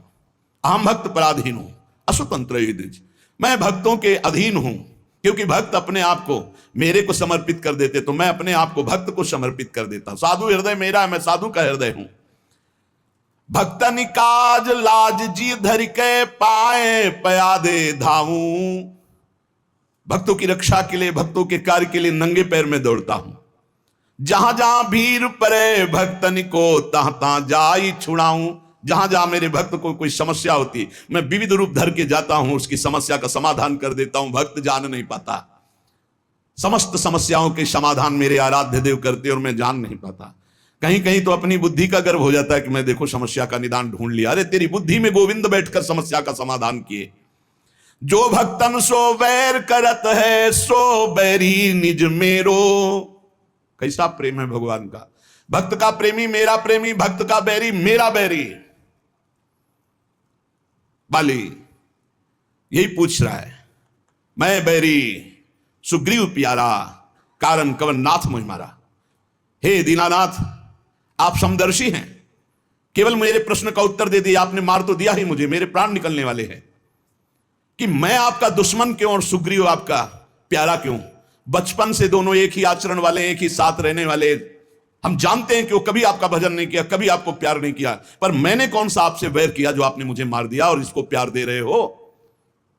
अहम भक्त पराधीन हूं अस्वतंत्र युधिष्ठिर, मैं भक्तों के अधीन हूं। क्योंकि भक्त अपने आप को मेरे को समर्पित कर देते तो मैं अपने आप को भक्त को समर्पित कर देता। साधु हृदय मेरा है, मैं साधु का हृदय हूं। भक्तन काज लाज जी धर के पाए पयादे धाऊं। भक्तों की रक्षा के लिए, भक्तों के कार्य के लिए नंगे पैर में दौड़ता हूं। जहां जहां भीड़ पड़े भक्तन को तहां तहां जाई छुड़ाऊं। जहां जहां मेरे भक्त को कोई समस्या होती मैं विविध रूप धर के जाता हूं, उसकी समस्या का समाधान कर देता हूं। भक्त जान नहीं पाता, समस्त समस्याओं के समाधान मेरे आराध्य देव करते और मैं जान नहीं पाता। कहीं कहीं तो अपनी बुद्धि का गर्व हो जाता है कि मैं देखो समस्या का निदान ढूंढ लिया। अरे तेरी बुद्धि में गोविंद बैठकर समस्या का समाधान किए। जो भक्तन सो वैर करत है, सो बैरी निज मेरो। कैसा प्रेम है भगवान का। भक्त का प्रेमी मेरा प्रेमी, भक्त का बैरी मेरा बैरी। बाली यही पूछ रहा है, मैं बैरी सुग्रीव प्यारा, कारण कवन नाथ मुझ मारा। हे दीनानाथ, आप समदर्शी हैं, केवल मेरे प्रश्न का उत्तर दे दिया आपने, मार तो दिया ही मुझे, मेरे प्राण निकलने वाले हैं कि मैं आपका दुश्मन क्यों और सुग्रीव आपका प्यारा क्यों। बचपन से दोनों एक ही आचरण वाले, एक ही साथ रहने वाले। हम जानते हैं कि वो कभी आपका भजन नहीं किया, कभी आपको प्यार नहीं किया, पर मैंने कौन सा आपसे वैर किया जो आपने मुझे मार दिया और इसको प्यार दे रहे हो।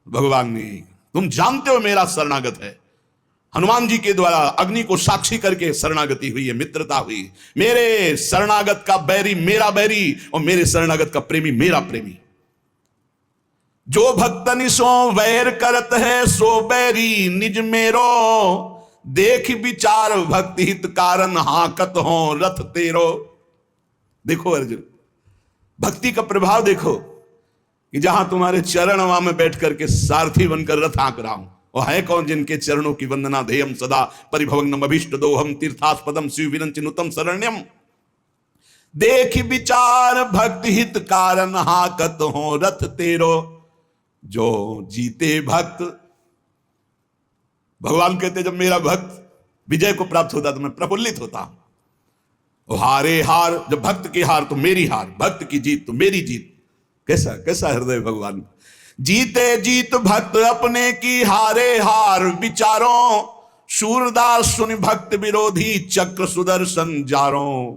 भगवान ने, तुम जानते हो मेरा शरणागत है। हनुमान जी के द्वारा अग्नि को साक्षी करके शरणागति हुई है, मित्रता हुई। मेरे शरणागत का बैरी मेरा बैरी और मेरे शरणागत का प्रेमी मेरा प्रेमी। जो भक्तनि सो वैर करत है, सो बैरी निज मेरो। देख विचार भक्ति हित कारण, हाकत हो रथ तेरो। देखो अर्जुन, भक्ति का प्रभाव देखो कि जहां तुम्हारे चरण वहां में बैठ करके सारथी बनकर रथ हाँक रहा हूं। वो है कौन जिनके चरणों की वंदना ध्येयम सदा परिभवग्नम अभीष्ट दोहम तीर्थास्पदम शिव विरंचिनुतम शरण्यम। देख विचार भक्ति हित कारण, हाकत हो रथ तेरो। जो जीते भक्त, भगवान कहते जब मेरा भक्त विजय को प्राप्त होता तो मैं प्रफुल्लित होता हूं। हारे हार, जब भक्त की हार तो मेरी हार, भक्त की जीत तो मेरी जीत। कैसा कैसा हृदय भगवान। जीते जीत भक्त अपने की, हारे हार विचारों। सूरदास सुन भक्त विरोधी, चक्र सुदर्शन जारों।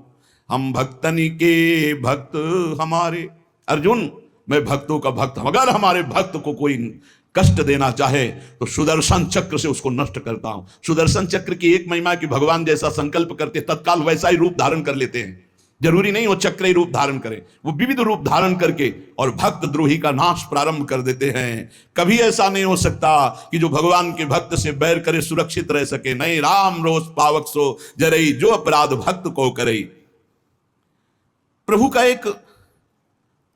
हम भक्तनी के भक्त हमारे। अर्जुन, मैं भक्तों का भक्त हूं। अगर हमारे भक्त को कोई कष्ट देना चाहे तो सुदर्शन चक्र से उसको नष्ट करता हूं। सुदर्शन चक्र की एक महिमा कि भगवान जैसा संकल्प करते तत्काल वैसा ही रूप धारण कर लेते हैं। जरूरी नहीं वो चक्र ही रूप धारण करें, वो विविध रूप धारण करके और भक्त द्रोही का नाश प्रारंभ कर देते हैं। कभी ऐसा नहीं हो सकता कि जो भगवान के भक्त से बैर करे सुरक्षित रह सके। नहीं, राम रोष पावक सो जरई, जो अपराध भक्त को करे। प्रभु का एक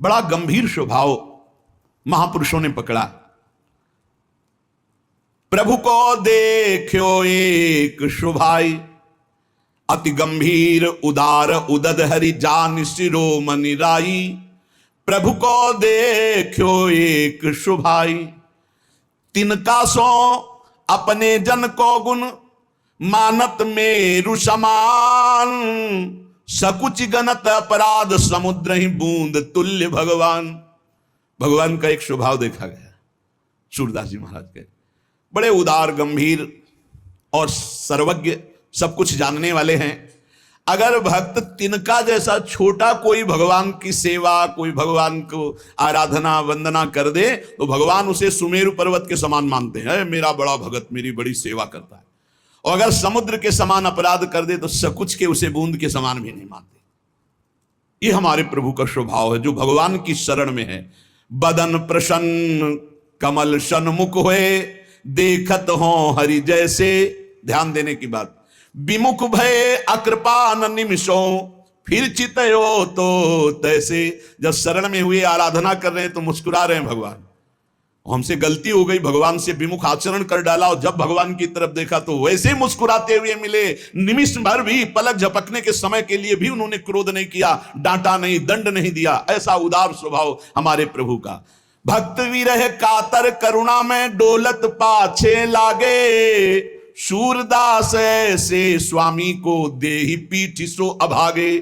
बड़ा गंभीर स्वभाव महापुरुषों ने पकड़ा। प्रभु को देखो एक शुभाई, अति गंभीर उदार उदद हरि जान शिरोमणि राई। प्रभु को देखो एक शुभाई, तिनका सो अपने जन को गुण, मानत मेरु समान। सकुच गणत अपराध समुद्र ही बूंद तुल्य भगवान। भगवान का एक स्वभाव देखा गया सूरदास जी महाराज के। बड़े उदार गंभीर और सर्वज्ञ, सब कुछ जानने वाले हैं। अगर भक्त तिनका जैसा छोटा कोई भगवान की सेवा, कोई भगवान को आराधना वंदना कर दे तो भगवान उसे सुमेरु पर्वत के समान मानते हैं, मेरा बड़ा भगत मेरी बड़ी सेवा करता है। और अगर समुद्र के समान अपराध कर दे तो सकुच के उसे बूंद के समान भी नहीं मानते। ये हमारे प्रभु का स्वभाव है जो भगवान की शरण में है। बदन प्रसन्न कमल सन्मुख हुए, देखत हो हरि जैसे, ध्यान देने की बात। विमुख भय अकृपान निमिषों, फिर चितयो तो तैसे। जब शरण में हुए आराधना कर रहे हैं तो मुस्कुरा रहे हैं भगवान, हमसे गलती हो गई, भगवान से विमुख आचरण कर डाला, और जब भगवान की तरफ देखा तो वैसे ही मुस्कुराते हुए मिले। निमिष भर भी, पलक झपकने के समय के लिए भी उन्होंने क्रोध नहीं किया, डांटा नहीं, दंड नहीं दिया। ऐसा उदार स्वभाव हमारे प्रभु का। भक्त विरह कातर करुणा में डोलत पाछे लागे, सूरदास से स्वामी को देहि पीठ सो अभागे।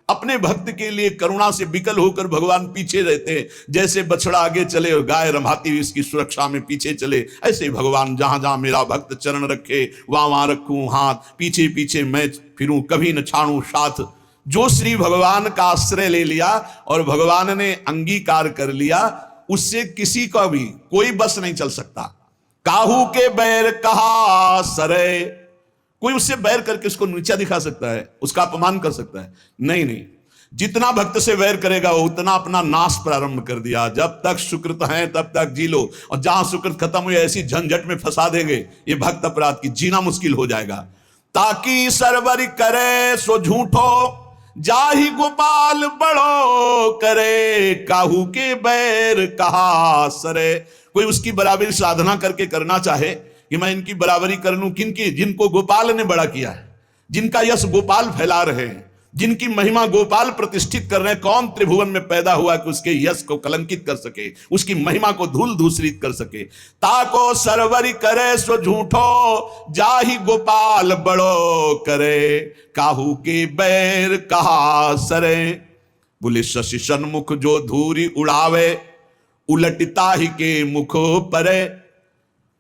अपने भक्त के लिए करुणा से विकल होकर भगवान पीछे रहते हैं। जैसे बछड़ा आगे चले और गाय रमाती हुई इसकी सुरक्षा में पीछे चले, ऐसे भगवान जहां जहां मेरा भक्त चरण रखे वहां वहां रखूं हाथ, पीछे पीछे मैं फिरूं, कभी न छाड़ूं साथ। जो श्री भगवान का आश्रय ले लिया और भगवान ने अंगीकार कर लिया, उससे किसी का भी कोई बस नहीं चल सकता। काहू के बैर कहा सरे, कोई उससे बैर करके उसको नीचा दिखा सकता है, उसका अपमान कर सकता है? नहीं नहीं, जितना भक्त से वैर करेगा वो उतना अपना नाश प्रारंभ कर दिया। जब तक सुकृत है तब तक जी लो, और जहां सुकृत खत्म हुई ऐसी झंझट में फंसा देंगे ये भक्त अपराध की, जीना मुश्किल हो जाएगा। ताकि सरवर करे सो झूठो, जाहि गोपाल बड़ो करे, काहू के बैर कहा सरे। कोई उसकी बराबरी साधना करके करना चाहे कि मैं इनकी बराबरी कर लूं, किनकी? जिनको गोपाल ने बड़ा किया है, जिनका यश गोपाल फैला रहे हैं, जिनकी महिमा गोपाल प्रतिष्ठित कर रहे हैं। कौन त्रिभुवन में पैदा हुआ कि उसके यश को कलंकित कर सके, उसकी महिमा को धूल धूसरित कर सके। ताको सरवरी करे सो झूठो, जाहि गोपाल बड़ो करे, काहू के बैर कहा सरे। बोले शशि सन्मुख जो धूरी उड़ावे, उलटता ही के मुख परे।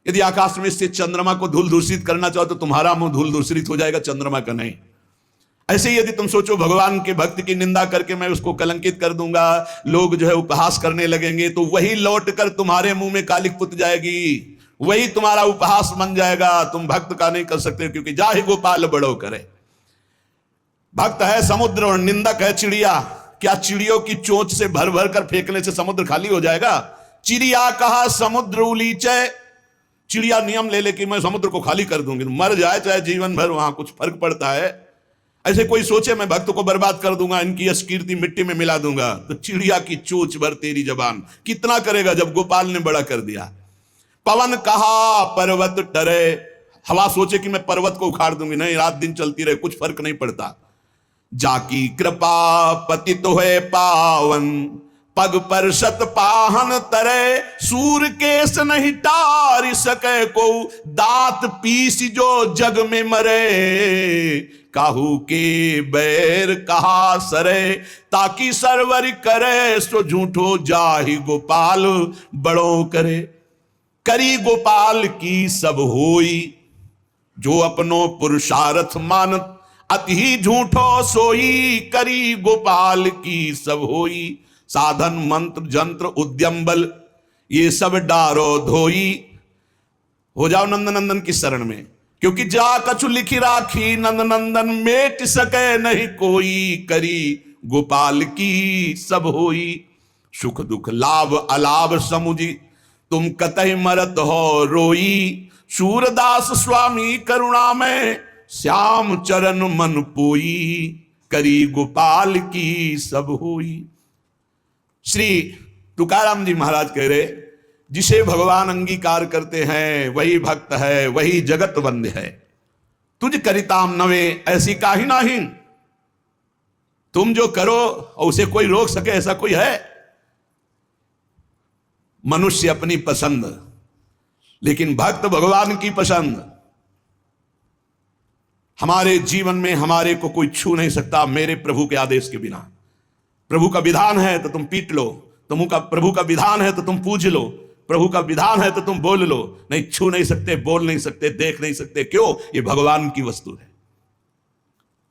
यदि आकाश में से चंद्रमा को धूल दूषित करना चाहो तो तुम्हारा मुंह धूल दूषित हो जाएगा, चंद्रमा का नहीं। ऐसे ही यदि तुम सोचो भगवान के भक्त की निंदा करके मैं उसको कलंकित कर दूंगा, लोग जो है उपहास करने लगेंगे, तो वही लौट कर तुम्हारे मुंह में कालिक पुत जाएगी, वही तुम्हारा उपहास बन जाएगा। तुम भक्त का नहीं कर सकते, क्योंकि जाहि गोपाल बड़ो करे। भक्त है समुद्र और निंदक है चिड़िया। क्या चिड़ियों की चोंच से भर भर कर फेंकने से समुद्र खाली हो जाएगा? चिड़िया कहा समुद्र उलीचे, चिड़िया नियम ले ले कि मैं समुद्र को खाली कर दूंगी, मर जाए चाहे जीवन भर, वहां कुछ फर्क पड़ता है? ऐसे कोई सोचे मैं भक्त को बर्बाद कर दूंगा, इनकी यश कीर्ति मिट्टी में मिला दूंगा, तो चिड़िया की चोंच भर तेरी जबान कितना करेगा जब गोपाल ने बड़ा कर दिया। पवन कहा पर्वत टरे, हवा सोचे कि मैं पर्वत को उखाड़ दूंगी, नहीं, रात दिन चलती रहे, कुछ फर्क नहीं पड़ता। जाकी कृपा पतित है पावन, पग पर सत पाहन तरे, सूर केस नहीं टार सके को, दांत पीस जो जग में मरे, काहू के बैर कहा सरे। ताकि सरवर करे सो झूठो, जाहि गोपाल बड़ो करे। करी गोपाल की सब होई, जो अपनो पुरुषार्थ मानत, अति ही झूठो सोई, करी गोपाल की सब होई। साधन मंत्र जंत्र उद्यम बल, ये सब डारो धोई। हो जाओ नंद नंदन की शरण में, क्योंकि जा कछु लिखी राखी, नंद नंदन मेट सके नहीं कोई, करी गोपाल की सब होई। सुख दुख लाभ अलाभ समुझी, तुम कतई मरत हो रोई, सूरदास स्वामी करुणा में, श्याम चरण मन पोई, करी गोपाल की सब होई। श्री तुकाराम जी महाराज कह रहे, जिसे भगवान अंगीकार करते हैं वही भक्त है, वही जगत बंद है। तुझ करिताम नवे ऐसी काहि नाही, तुम जो करो और उसे कोई रोक सके ऐसा कोई है? मनुष्य अपनी पसंद, लेकिन भक्त भगवान की पसंद। हमारे जीवन में हमारे को कोई छू नहीं सकता मेरे प्रभु के आदेश के बिना। प्रभु का विधान है तो तुम पीट लो, प्रभु का विधान है तो तुम पूज लो, प्रभु का विधान है तो तुम बोल लो, नहीं छू नहीं सकते, बोल नहीं सकते, देख नहीं सकते। क्यों? ये भगवान की वस्तु है।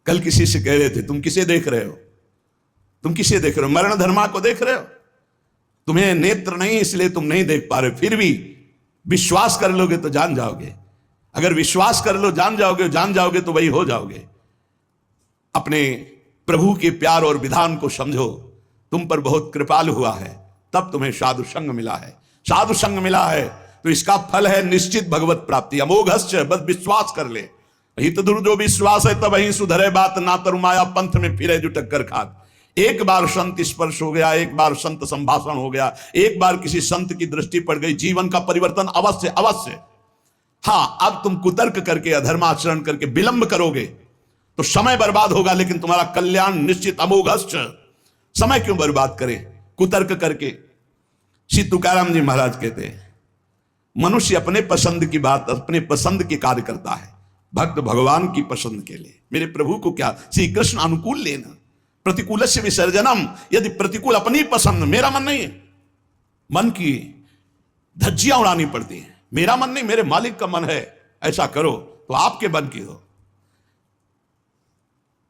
कल किसी से कह रहे थे, तुम किसे देख रहे हो, तुम किसे देख रहे हो, मरण धर्मा को देख रहे हो, तुम्हें नेत्र नहीं इसलिए तुम नहीं देख पा रहे, फिर भी विश्वास कर लोगे तो जान जाओगे, अगर विश्वास कर लो जान जाओगे तो वही हो जाओगे। अपने प्रभु के प्यार और विधान को समझो, तुम पर बहुत कृपालु हुआ है, तब तुम्हें साधु संग मिला है, साधु संग मिला है तो इसका फल है निश्चित भगवत प्राप्ति। अमोघश्च, बस विश्वास कर ले, हित दुर जो विश्वास है तब ही सुधरे बात, ना तरुमाया पंथ में फिरे जो टक्कर खात। एक बार संत स्पर्श हो गया, एक बार संत संभाषण हो गया, एक बार किसी संत की दृष्टि पड़ गई, जीवन का परिवर्तन अवश्य अवश्य। हाँ, अब तुम कुतर्क करके अधर्माचरण करके विलंब करोगे तो समय बर्बाद होगा, लेकिन तुम्हारा कल्याण निश्चित। अमोघश्च, समय क्यों बर्बाद करें कुतर्क करके। श्री तुकाराम जी महाराज कहते हैं, मनुष्य अपने पसंद की बात, अपने पसंद के कार्य करता है, भक्त भगवान की पसंद के लिए। मेरे प्रभु को क्या, श्री कृष्ण अनुकूल लेना, प्रतिकूल से विसर्जनम। यदि प्रतिकूल अपनी पसंद, मेरा मन नहीं है, मन की धज्जियां उड़ानी पड़ती हैं, मेरा मन नहीं, मेरे मालिक का मन है ऐसा करो, तो आपके मन की हो।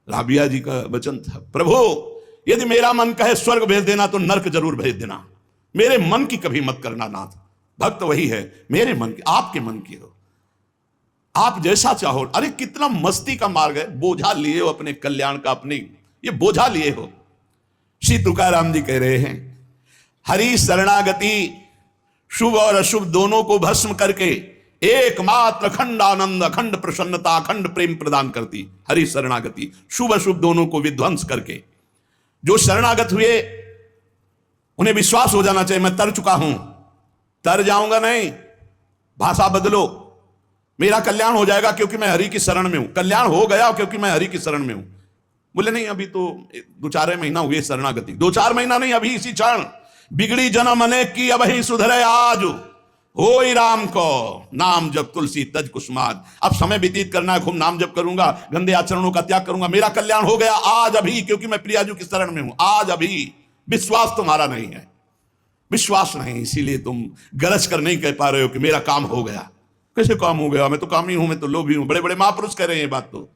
राबिया जी का वचन था, प्रभु यदि मेरा मन कहे स्वर्ग भेज देना तो नरक जरूर भेज देना, मेरे मन की कभी मत करना नाथ। भक्त वही है, मेरे मन की, आपके मन की हो, आप जैसा चाहो। अरे कितना मस्ती का मार्ग है, बोझा लिए हो अपने कल्याण का, अपनी ये बोझा लिए हो। श्री तुकाराम जी कह रहे हैं, हरि शरणागति शुभ और अशुभ दोनों को भस्म करके एकमात्र अखंड आनंद, अखंड प्रसन्नता, अखंड प्रेम प्रदान करती हरि शरणागति। शुभ अशुभ दोनों को विध्वंस करके जो शरणागत हुए उन्हें विश्वास हो जाना चाहिए, मैं तर चुका हूं, तर जाऊंगा नहीं, भाषा बदलो, मेरा कल्याण हो जाएगा क्योंकि मैं हरि की शरण में हूं, कल्याण हो गया क्योंकि मैं हरि की शरण में हूं। बोले नहीं, अभी तो 2-4 महीना हुए शरणागति, 2-4 महीना नहीं, अभी इसी क्षण। बिगड़ी जन्म अनेक की, अब ही सुधरे आज, होई राम को नाम जब तुलसी तज कुसुमाद। अब समय व्यतीत करना है, खूब नाम जप करूंगा, गंदे आचरणों का त्याग करूंगा, मेरा कल्याण हो गया आज अभी, क्योंकि मैं प्रियाजू की शरण में हूं, आज अभी। विश्वास तुम्हारा नहीं है, विश्वास नहीं, इसीलिए तुम गरज कर नहीं कह पा रहे हो कि मेरा काम हो गया। कैसे काम हो गया, मैं तो कामी हूं, मैं तो लोभी हूं। बड़े बड़े महापुरुष कह रहे हैं ये बात, तो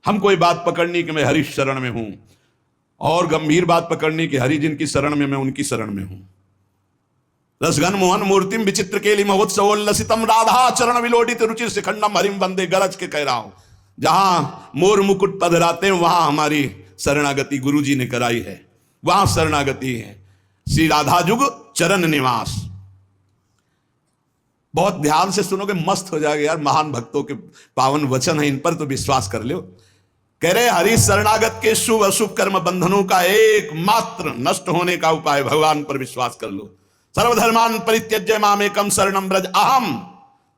हमको ये बात पकड़नी कि मैं हरि शरण में हूं, और गंभीर बात पकड़नी कि हरि जिनकी शरण में, मैं उनकी शरण में हूं। रसघन मोहन मूर्तिम विचित्र केली महोत्सवोल्लसितम राधा चरण विलोडित रुचिर शिखंडम हरिम वंदे। गरज के कह रहा हूं, जहां मोर मुकुट पधराते हैं वहां हमारी शरणागति गुरु जी ने कराई है, वहां शरणागति है। श्री राधा जुग चरण निवास। बहुत ध्यान से सुनोगे, मस्त हो जाएगा यार, महान भक्तों के पावन वचन है, इन पर तो विश्वास कर लो। कह रहे हरि शरणागत के शुभ अशुभ कर्म बंधनों का एकमात्र नष्ट होने का उपाय, भगवान पर विश्वास कर लो। सर्वधर्मान परित्यज्य मामेकम शरणम ब्रज अहम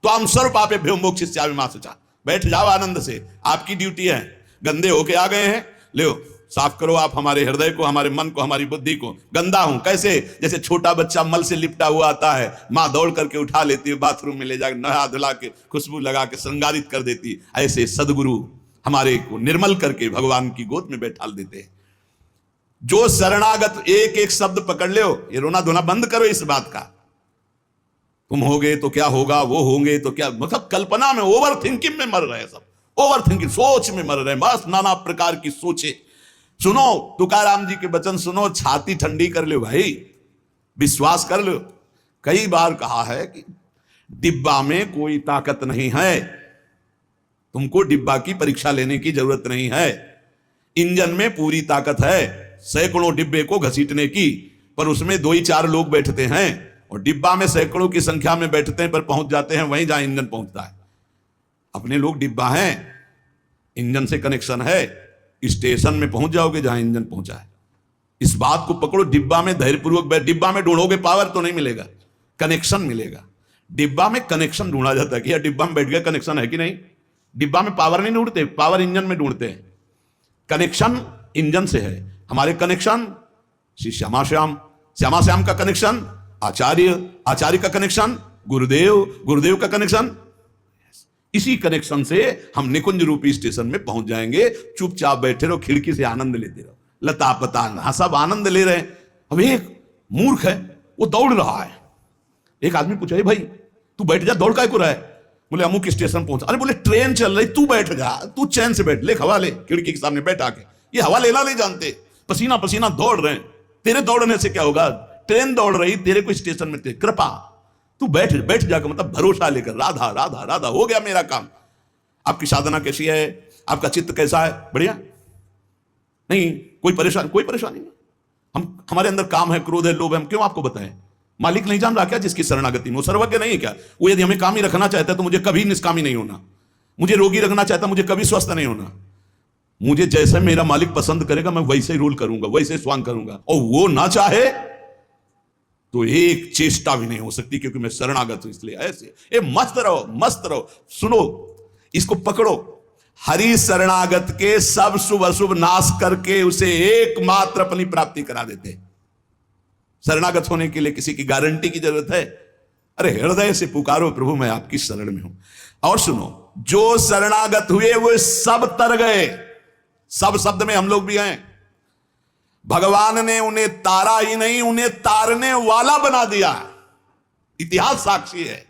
त्वाम सर्व पापेभ्यो मोक्षयिष्यामि मा शुचा। बैठ जाओ आनंद से, आपकी ड्यूटी है। गंदे होके आ गए हैं, लो साफ करो आप हमारे हृदय को, हमारे मन को, हमारी बुद्धि को। गंदा हूं कैसे, जैसे छोटा बच्चा मल से लिपटा हुआ आता है, माँ दौड़ करके उठा लेती है, बाथरूम में ले जाकर नहा धुला के खुशबू लगा के श्रृंगारित कर देती। ऐसे सदगुरु हमारे को निर्मल करके भगवान की गोद में बैठा देते हैं। जो शरणागत, एक एक शब्द पकड़ लो, ये रोना धोना बंद करो इस बात का। तुम होगे तो क्या होगा, वो होंगे तो क्या, मतलब कल्पना में, ओवर थिंकिंग में मर रहे हैं सब, ओवर थिंकिंग, सोच में मर रहे हैं, बस नाना प्रकार की सोचे। सुनो तुकाराम जी के वचन सुनो, छाती ठंडी कर लो भाई, विश्वास कर लो। कई बार कहा है कि डिब्बा में कोई ताकत नहीं है, तुमको डिब्बा की परीक्षा लेने की जरूरत नहीं है। इंजन में पूरी ताकत है, सैकड़ों डिब्बे को घसीटने की, पर उसमें 2-4 लोग बैठते हैं, और डिब्बा में सैकड़ों की संख्या में बैठते हैं पर पहुंच जाते हैं वहीं जहां इंजन पहुंचता है। अपने लोग डिब्बा हैं, इंजन से कनेक्शन है, स्टेशन में पहुंच जाओगे जहां इंजन पहुंचा है। इस बात को पकड़ो, डिब्बा में धैर्यपूर्वक बैठ, डिब्बा में ढूंढोगे पावर तो नहीं मिलेगा, कनेक्शन मिलेगा। डिब्बा में कनेक्शन ढूंढा जाता है कि यार डिब्बा में बैठ गया, कनेक्शन है कि नहीं। डिब्बा में पावर नहीं ढूंढते, पावर इंजन में ढूंढते हैं, कनेक्शन इंजन से है। हमारे कनेक्शन श्री श्यामा श्याम, श्यामा श्याम का कनेक्शन आचार्य, आचार्य का कनेक्शन गुरुदेव, गुरुदेव का कनेक्शन। इसी कनेक्शन से हम निकुंज रूपी स्टेशन में पहुंच जाएंगे। चुपचाप बैठे रहो, खिड़की से आनंद लेते रहो, लता पता हाँ सब आनंद ले रहे हैं। अब एक मूर्ख है, वो दौड़ रहा है। एक आदमी पूछा, भाई तू बैठ जा, दौड़ काय को रहा है? बोले अमुक स्टेशन पहुंचा। अरे बोले ट्रेन चल रही, तू बैठ जा, तू चैन से बैठ, ले हवा ले, खिड़की के सामने बैठ आके। ये हवा लेना नहीं जानते, पसीना पसीना दौड़ रहे हैं। तेरे दौड़ने से क्या होगा, ट्रेन दौड़ रही, तेरे को स्टेशन में कृपा, तू बैठ बैठ जाकर, मतलब भरोसा लेकर, राधा राधा राधा, हो गया मेरा काम। आपकी साधना कैसी है, आपका चित्त कैसा है, बढ़िया नहीं, कोई परेशानी नहीं। हमारे अंदर काम है, क्रोध है, लोभ है, हम क्यों आपको बताएं? मालिक नहीं जान रहा क्या जिसकी शरणागति में? वो सर्वज्ञ नहीं है क्या? वो यदि हमें कामी रखना चाहता है तो मुझे कभी निष्कामी नहीं होना, मुझे रोगी रखना चाहता है मुझे कभी स्वस्थ नहीं होना। मुझे जैसे मेरा मालिक पसंद करेगा मैं वैसे ही रूल करूंगा, वैसे स्वांग करूंगा, और वो ना चाहे तो एक चेष्टा भी नहीं हो सकती, क्योंकि मैं शरणागत हूं। इसलिए ऐसे ये मस्त रहो, मस्त रहो। सुनो, इसको पकड़ो, हरि शरणागत के सब शुभ अशुभ नाश करके उसे एकमात्र अपनी प्राप्ति करा देते। शरणागत होने के लिए किसी की गारंटी की जरूरत है? अरे हृदय से पुकारो, प्रभु मैं आपकी शरण में हूं। और सुनो, जो शरणागत हुए वो सब तर गए। सब शब्द में हम लोग भी हैं। भगवान ने उन्हें तारा ही नहीं, उन्हें तारने वाला बना दिया। इतिहास साक्षी है,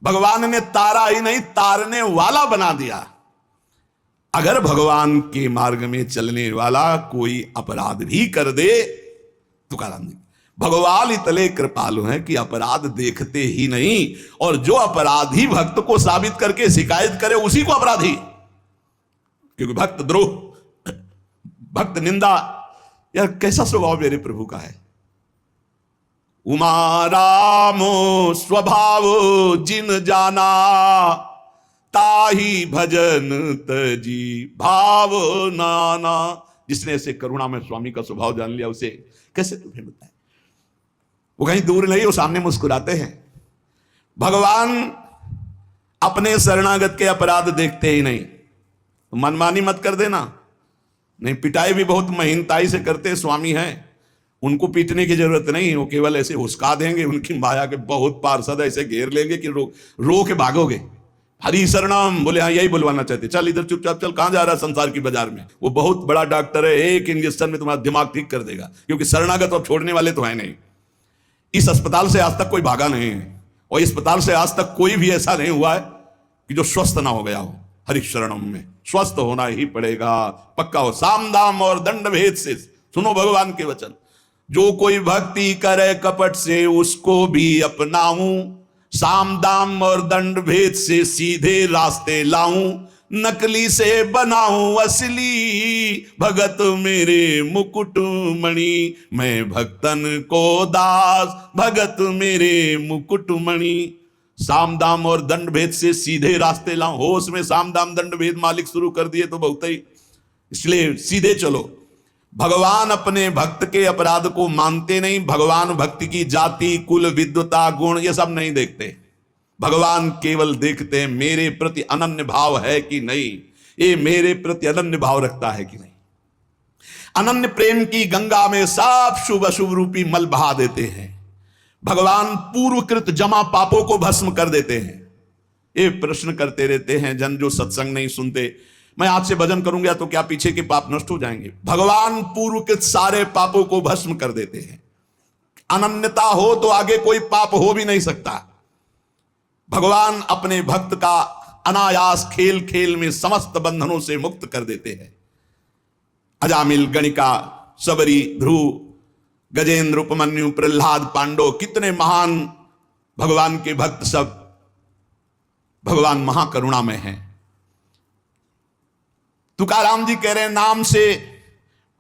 भगवान ने तारा ही नहीं तारने वाला बना दिया। अगर भगवान के मार्ग में चलने वाला कोई अपराध भी कर दे, तुकाराम जी, भगवान इतने कृपालु हैं कि अपराध देखते ही नहीं, और जो अपराधी भक्त को साबित करके शिकायत करे उसी को अपराधी। क्योंकि भक्त द्रोह, भक्त निंदा, यार कैसा स्वभाव मेरे प्रभु का है। उमा रामो स्वभाव जिन जाना, ताही भजन तजी भाव नाना। जिसने ऐसे करुणा में स्वामी का स्वभाव जान लिया उसे कैसे तुम्हें बताए। वो कहीं दूर नहीं, वो सामने मुस्कुराते हैं। भगवान अपने शरणागत के अपराध देखते ही नहीं। तो मनमानी मत कर देना। नहीं, पिटाई भी बहुत महीनताई से करते स्वामी हैं, उनको पीटने की जरूरत नहीं, वो केवल ऐसे हुस्का देंगे। उनकी माया के बहुत पार्षद ऐसे घेर लेंगे कि रो के भागोगे। हरि शरणम बोले, हाँ यही बुलवाना चाहते, चल इधर चुपचाप चल, कहां जा रहा है संसार की बाजार में। वो बहुत बड़ा डॉक्टर है, एक इंजेक्शन में तुम्हारा दिमाग ठीक कर देगा। क्योंकि शरणागत अब छोड़ने वाले तो है नहीं। इस अस्पताल से आज तक कोई भागा नहीं है, और इस अस्पताल से आज तक कोई भी ऐसा नहीं हुआ है कि जो स्वस्थ ना हो गया हो। हरि शरणम में स्वस्थ होना ही पड़ेगा, पक्का हो। साम दाम और दंड भेद से सुनो भगवान के वचन। जो कोई भक्ति करे कपट से उसको भी अपनाऊं, साम दाम और दंड भेद से सीधे रास्ते लाऊं, नकली से बनाऊं असली, भगत मेरे मुकुट मणि, मैं भक्तन को दास, भगत मेरे मुकुट मणि। साम दाम और दंड भेद से सीधे रास्ते लाऊं। होश में साम दाम दंड भेद मालिक शुरू कर दिए तो बहुत ही, इसलिए सीधे चलो। भगवान अपने भक्त के अपराध को मानते नहीं। भगवान भक्ति की जाति, कुल, विद्वता, गुण ये सब नहीं देखते। भगवान केवल देखते हैं मेरे प्रति अनन्य भाव है कि नहीं, ये मेरे प्रति अनन्य भाव रखता है कि नहीं। अनन्य प्रेम की गंगा में सब शुभ अशुभ रूपी मल बहा देते हैं। भगवान पूर्वकृत जमा पापों को भस्म कर देते हैं। ये प्रश्न करते रहते हैं जन जो सत्संग नहीं सुनते, मैं आज से भजन करूंगा तो क्या पीछे के पाप नष्ट हो जाएंगे? भगवान पूर्वकृत सारे पापों को भस्म कर देते हैं। अनन्यता हो तो आगे कोई पाप हो भी नहीं सकता। भगवान अपने भक्त का अनायास खेल खेल में समस्त बंधनों से मुक्त कर देते हैं। अजामिल, गणिका, सबरी, ध्रुव, गजेंद्र, उपमन्यु, प्रहलाद, पांडव, कितने महान भगवान के भक्त सब भगवान महाकरुणा में हैं। तुकाराम जी कह रहे हैं नाम से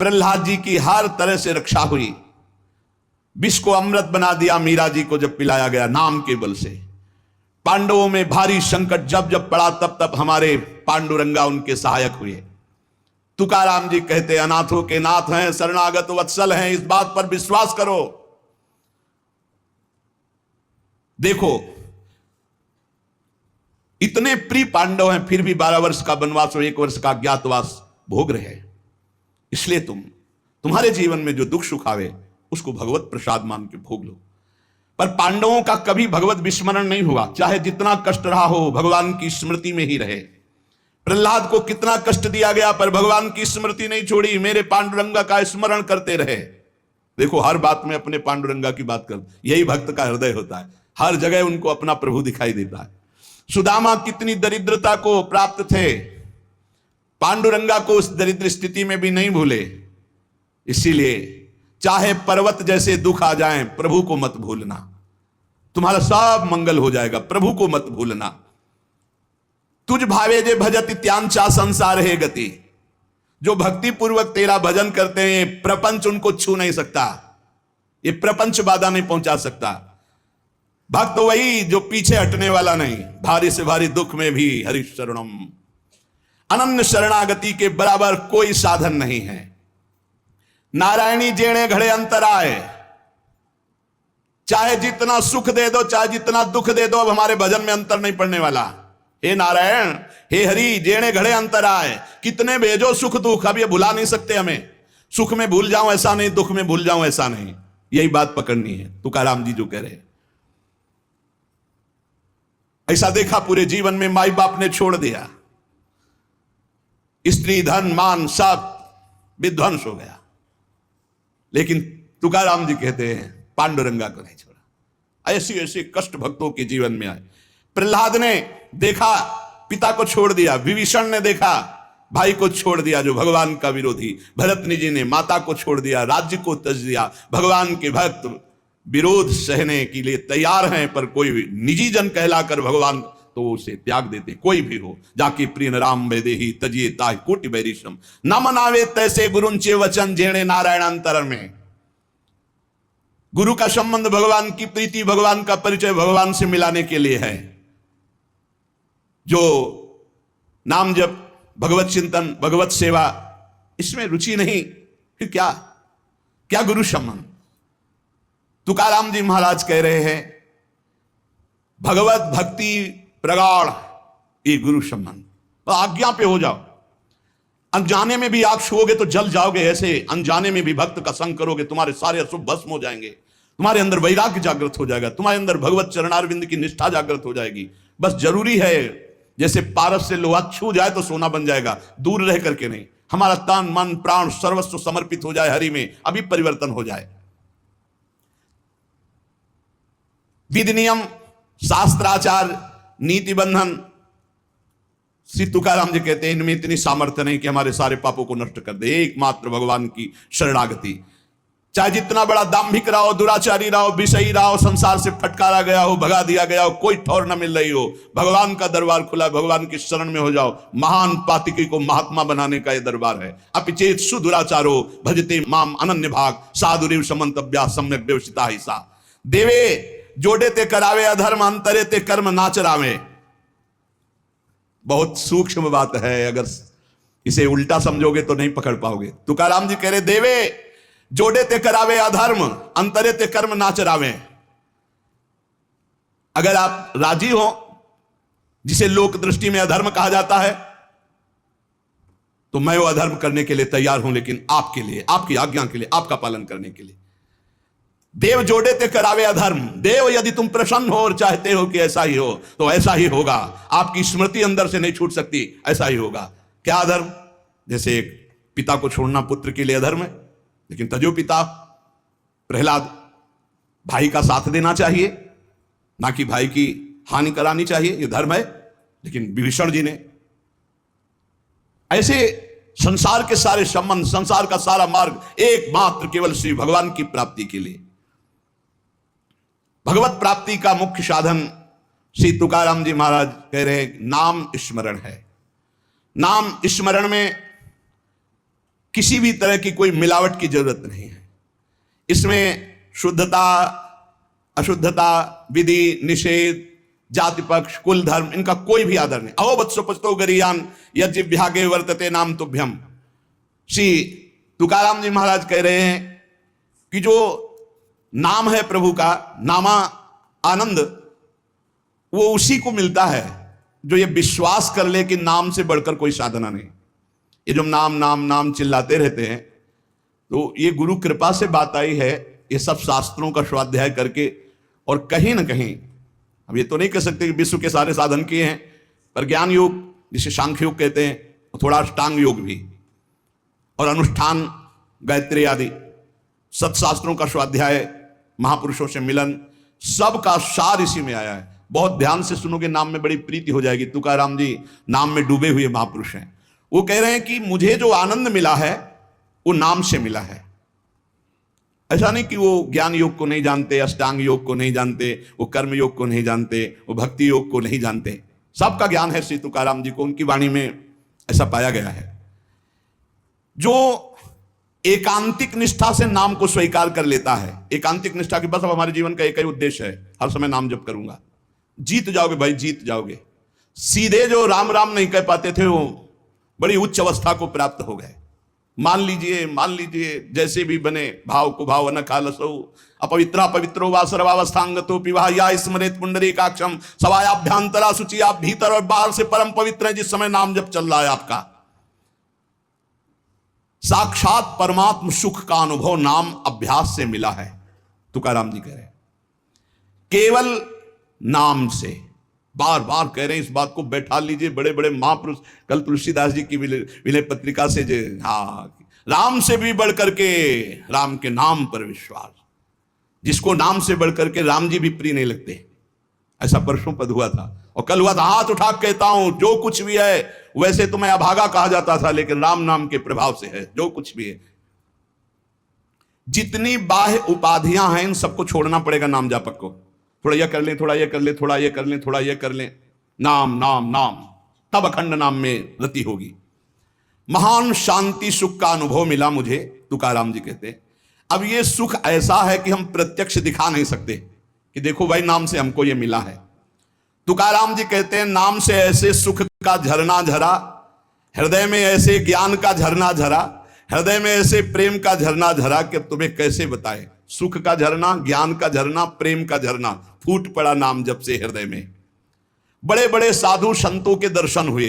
प्रहलाद जी की हर तरह से रक्षा हुई। विष को अमृत बना दिया मीरा जी को जब पिलाया गया नाम के बल से। पांडवों में भारी संकट जब जब पड़ा तब तब हमारे पांडुरंगा उनके सहायक हुए। तुकाराम जी कहते अनाथों के नाथ हैं, शरणागत वत्सल हैं, इस बात पर विश्वास करो। देखो इतने प्रिय पांडव हैं फिर भी 12 वर्ष का वनवास और 1 वर्ष का अज्ञातवास भोग रहे हैं। इसलिए तुम्हारे जीवन में जो दुख सुख आवे उसको भगवत प्रसाद मान के भोग लो। पर पांडवों का कभी भगवत विस्मरण नहीं हुआ, चाहे जितना कष्ट रहा हो भगवान की स्मृति में ही रहे। प्रहलाद को कितना कष्ट दिया गया पर भगवान की स्मृति नहीं छोड़ी, मेरे पांडुरंगा का स्मरण करते रहे। देखो हर बात में अपने पांडुरंगा की बात कर, यही भक्त का हृदय होता है। हर जगह उनको अपना प्रभु दिखाई देता है। सुदामा कितनी दरिद्रता को प्राप्त थे, पांडुरंगा को उस दरिद्र स्थिति में भी नहीं भूले। इसीलिए चाहे पर्वत जैसे दुख आ जाएं, प्रभु को मत भूलना, तुम्हारा सब मंगल हो जाएगा। प्रभु को मत भूलना। तुझ भावे जे भजत इत्यांचा संसार है गति। जो भक्ति पूर्वक तेरा भजन करते हैं, प्रपंच उनको छू नहीं सकता, ये प्रपंच बाधा नहीं पहुंचा सकता। भक्त वही जो पीछे हटने वाला नहीं, भारी से भारी दुख में भी हरि शरणम। अनन्य शरणागति के बराबर कोई साधन नहीं है। नारायणी जेणे घड़े अंतराय, चाहे जितना सुख दे दो, चाहे जितना दुख दे दो, अब हमारे भजन में अंतर नहीं पड़ने वाला। हे नारायण, हे हरि, जेणे घड़े अंतराय, कितने भेजो सुख दुख, अब ये भुला नहीं सकते हमें। सुख में भूल जाऊं ऐसा नहीं, दुख में भूल जाऊं ऐसा नहीं, यही बात पकड़नी है। तुकाराम जी जो कह रहे, ऐसा देखा पूरे जीवन में माई बाप ने छोड़ दिया, स्त्री धन मान सब विध्वंस हो गया, लेकिन तुकाराम जी कहते हैं पांडुरंगा को नहीं छोड़ा। ऐसी ऐसी कष्ट भक्तों के जीवन में आए। प्रहलाद ने देखा पिता को छोड़ दिया, विभीषण ने देखा भाई को छोड़ दिया जो भगवान का विरोधी, भरतनी जी ने माता को छोड़ दिया, राज्य को त्यज दिया। भगवान के भक्त विरोध सहने के लिए तैयार हैं, पर कोई निजी जन कहलाकर भगवान तो उसे त्याग देते। कोई भी हो, जाके प्रिय राम वैदेही तजिए ताहि कोटि बैरिशम, न मनावे तैसे गुरुंचे वचन जेणे नारायणांतर में। गुरु का संबंध भगवान की प्रीति, भगवान का परिचय भगवान से मिलाने के लिए है। जो नाम जप, भगवत चिंतन, भगवत सेवा, इसमें रुचि नहीं, फिर क्या क्या गुरु संबंध। तुकाराम जी महाराज कह रहे हैं भगवत भक्ति प्रगाढ़, ये गुरु संबंध। तो आज्ञा पे हो जाओ। अनजाने में भी आग छुओगे तो जल जाओगे, ऐसे अनजाने में भी भक्त का संग करोगे, तुम्हारे सारे अशुभ भस्म हो जाएंगे, तुम्हारे अंदर वैराग्य जागृत हो जाएगा, तुम्हारे अंदर भगवत चरणारविंद की निष्ठा जागृत हो जाएगी। बस जरूरी है जैसे पारस से लोहा छू जाए तो सोना बन जाएगा, दूर रह करके नहीं। हमारा तन मन प्राण सर्वस्व समर्पित हो जाए हरि में, अभी परिवर्तन हो जाए। विधि नियम शास्त्राचार नीति बंधन, श्री तुकाराम जी कहते हैं इनमें इतनी सामर्थ्य नहीं कि हमारे सारे पापों को नष्ट कर दे। एकमात्र भगवान की शरणागति। चाहे जितना बड़ा दाम्भिक रहा हो, दुराचारी रहा हो, विषयी रहा हो, संसार से फटकारा गया हो, भगा दिया गया हो, कोई ठौर न मिल रही हो, भगवान का दरबार खुला, भगवान की शरण में हो जाओ। महान पातिकी को महात्मा बनाने का यह दरबार है। अपिचेत सुदुराचारो भजते माम अनन्य भाग, साधुरिव समन्तव्या सम्यक व्यवसिता ही सा। देवे जोड़े ते करावे अधर्म, अंतरे ते कर्म नाचरावे। बहुत सूक्ष्म बात है, अगर इसे उल्टा समझोगे तो नहीं पकड़ पाओगे। तुकाराम जी कह रहे देवे जोड़े ते करावे अधर्म, अंतरे ते कर्म नाचरावे। अगर आप राजी हो, जिसे लोक दृष्टि में अधर्म कहा जाता है, तो मैं वो अधर्म करने के लिए तैयार हूं, लेकिन आपके लिए, आपकी आज्ञा के लिए, आपका पालन करने के लिए। देव जोड़े ते करावे अधर्म। देव यदि तुम प्रसन्न हो और चाहते हो कि ऐसा ही हो, तो ऐसा ही होगा। आपकी स्मृति अंदर से नहीं छूट सकती, ऐसा ही होगा। क्या अधर्म? जैसे एक पिता को छोड़ना पुत्र के लिए अधर्म है, लेकिन तजो पिता प्रहलाद, भाई का साथ देना चाहिए, ना कि भाई की हानि करानी चाहिए, यह धर्म है। लेकिन विभीषण जी ने ऐसे संसार के सारे संबंध, संसार का सारा मार्ग एकमात्र केवल श्री भगवान की प्राप्ति के लिए। भगवत प्राप्ति का मुख्य साधन श्री तुकाराम जी महाराज कह रहे हैं नाम स्मरण है। नाम स्मरण में किसी भी तरह की कोई मिलावट की जरूरत नहीं है। इसमें शुद्धता अशुद्धता, विधि निषेध, जाति पक्ष, कुल धर्म, इनका कोई भी आदर नहीं। अहो वत्सो पचतो गरियान यज्ञभ्यागे वर्तते नाम तुभ्यम। श्री तुकाराम जी महाराज कह रहे हैं कि जो नाम है प्रभु का, नामा आनंद, वो उसी को मिलता है जो ये विश्वास कर ले कि नाम से बढ़कर कोई साधना नहीं। ये जो नाम नाम नाम चिल्लाते रहते हैं, तो ये गुरु कृपा से बात आई है। ये सब शास्त्रों का स्वाध्याय करके, और कहीं ना कहीं, अब ये तो नहीं कह सकते कि विश्व के सारे साधन किए हैं, पर ज्ञान योग जिसे सांख्य योग कहते हैं, थोड़ा अष्टांग योग भी, और अनुष्ठान, गायत्री आदि सत्शास्त्रों का स्वाध्याय, महापुरुषों से मिलन, सब का सार इसी में आया है। बहुत ध्यान से सुनोगे, नाम में बड़ी प्रीति हो जाएगी। तुकाराम जी नाम में डूबे हुए महापुरुष हैं। वो कह रहे हैं कि मुझे जो आनंद मिला है वो नाम से मिला है। ऐसा नहीं कि वो ज्ञान योग को नहीं जानते, अष्टांग योग को नहीं जानते, वो कर्म योग को नहीं जानते, वो भक्ति योग को नहीं जानते। सबका ज्ञान है श्री तुकाराम जी को, उनकी वाणी में ऐसा पाया गया है। जो एकांतिक निष्ठा से नाम को स्वीकार कर लेता है, एकांतिक निष्ठा की बस अब हमारे जीवन का एक ही उद्देश्य है, हर समय नाम जप करूंगा, जीत जाओगे भाई, जीत जाओगे। सीधे जो राम राम नहीं कह पाते थे वो बड़ी उच्च अवस्था को प्राप्त हो गए। मान लीजिए जैसे भी बने, भाव को भाव न खालसो अपवित्रा पवित्रो वा सर्वावस्थांगतो पिवा या स्मरेत पुंडरीकाक्षम सवायाभ्यांतरा शुचि। आप भीतर और बाहर से परम पवित्र है जिस समय नाम जप चल रहा है आपका। साक्षात परमात्म सुख का अनुभव नाम अभ्यास से मिला है, तुकाराम जी कह रहे हैं। केवल नाम से, बार बार कह रहे हैं इस बात को, बैठा लीजिए। बड़े बड़े महापुरुष, कल तुलसीदास जी की विनय पत्रिका से जो, हाँ, राम से भी बढ़ करके राम के नाम पर विश्वास, जिसको नाम से बढ़ करके राम जी भी प्रिय नहीं लगते। ऐसा परसों पद हुआ था और कल हुआ था। हाथ उठा कहता हूं जो कुछ भी है, वैसे तो मैं अभागा कहा जाता था, लेकिन राम नाम के प्रभाव से है जो कुछ भी है। जितनी बाह्य उपाधियां हैं इन सबको छोड़ना पड़ेगा नाम जापक को। थोड़ा यह कर लें, थोड़ा यह कर लें, थोड़ा यह कर लें, थोड़ा यह कर लें, नाम नाम नाम, तब अखंड नाम में रति होगी। महान शांति सुख का अनुभव मिला मुझे, तुकाराम जी कहते। अब यह सुख ऐसा है कि हम प्रत्यक्ष दिखा नहीं सकते कि देखो भाई नाम से हमको यह मिला है। तुकाराम जी कहते हैं नाम से ऐसे सुख का झरना झरा, हृदय में ऐसे ज्ञान का झरना झरा, हृदय में ऐसे प्रेम का झरना झरा कि तुम्हें कैसे बताएं। सुख का झरना, ज्ञान का झरना, प्रेम का झरना फूट पड़ा नाम जब से हृदय में। बड़े बड़े साधु संतों के दर्शन हुए।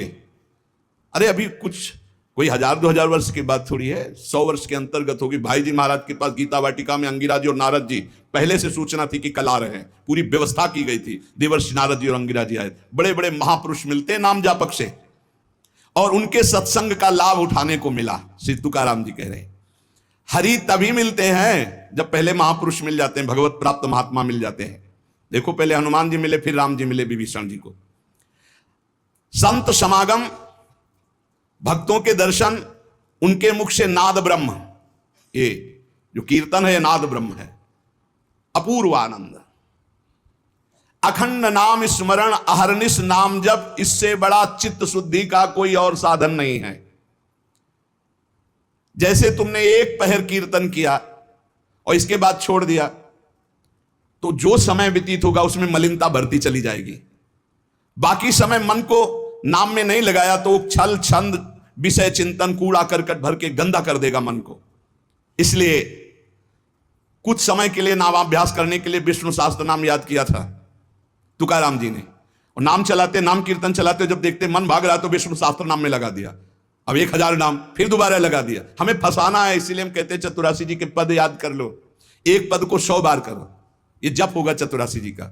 अरे अभी कुछ कोई 1000-2000 वर्ष की बात थोड़ी है, 100 वर्ष के अंतर्गत होगी। भाई जी महाराज के पास गीता वाटिका में अंगिरा जी और नारद जी, पहले से सूचना थी कि कल आ रहे हैं, पूरी व्यवस्था की गई थी। देवर्षि नारद जी और अंगिरा जी आए। बड़े बड़े महापुरुष मिलते नाम जापक से, और उनके सत्संग का लाभ उठाने को मिला। श्री तुकाराम जी कह रहे हैं हरि तभी मिलते हैं जब पहले महापुरुष मिल जाते हैं, भगवत प्राप्त महात्मा मिल जाते हैं। देखो पहले हनुमान जी मिले, फिर राम जी मिले विभीषण जी को। संत समागम, भक्तों के दर्शन, उनके मुख से नाद ब्रह्म, ये जो कीर्तन है नाद ब्रह्म है, अपूर्व आनंद। अखंड नाम स्मरण अहरनिश नाम जप, इससे बड़ा चित्त शुद्धि का कोई और साधन नहीं है। जैसे तुमने एक पहर कीर्तन किया और इसके बाद छोड़ दिया, तो जो समय व्यतीत होगा उसमें मलिनता बढ़ती चली जाएगी। बाकी समय मन को नाम में नहीं लगाया तो छल छंद विषय चिंतन कूड़ा करकट भर के गंदा कर देगा मन को। इसलिए कुछ समय के लिए नामाभ्यास करने के लिए विष्णु सहस्त्र नाम याद किया था तुकाराम जी ने, और नाम चलाते, नाम कीर्तन चलाते, जब देखते मन भाग रहा तो विष्णु सहस्त्र नाम में लगा दिया। अब 1000 नाम फिर दोबारा लगा दिया। हमें फंसाना है, इसीलिए हम कहते हैं चतुरासी जी के पद याद कर लो, एक पद को 100 बार करो। ये जप होगा चतुरासी जी का।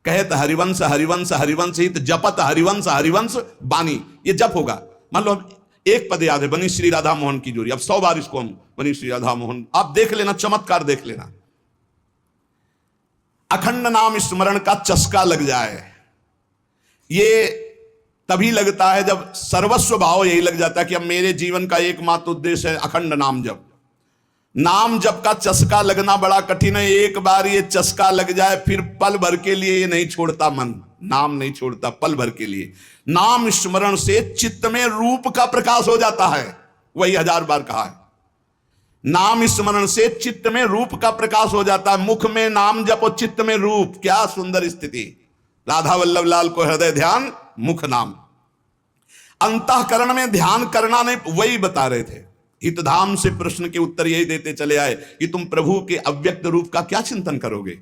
कहत हरिवंश हरिवंश हरिवंश हित जपत हरिवंश हरिवंश बानी, ये जप होगा। मान लो एक पद याद है, बनी श्री राधा मोहन की जोड़ी, अब 100 बार इसको हम बनी श्री राधा मोहन, आप देख लेना, चमत्कार देख लेना। अखंड नाम स्मरण का चस्का लग जाए, ये तभी लगता है जब सर्वस्व भाव यही लग जाता है कि अब मेरे जीवन का एकमात्र उद्देश्य है अखंड नाम जप। नाम जप का चस्का लगना बड़ा कठिन है। एक बार ये चस्का लग जाए फिर पल भर के लिए ये नहीं छोड़ता मन, नाम नहीं छोड़ता पल भर के लिए। नाम स्मरण से चित्त में रूप का प्रकाश हो जाता है, वही 1000 बार कहा है। नाम स्मरण से चित्त में रूप का प्रकाश हो जाता है। मुख में नाम जप और चित्त में रूप, क्या सुंदर स्थिति। राधा वल्लभ लाल को हृदय ध्यान, मुख नाम। अंतःकरण में ध्यान करना नहीं, वही बता रहे थे। हितधाम से प्रश्न के उत्तर यही देते चले आए कि तुम प्रभु के अव्यक्त रूप का क्या चिंतन करोगे।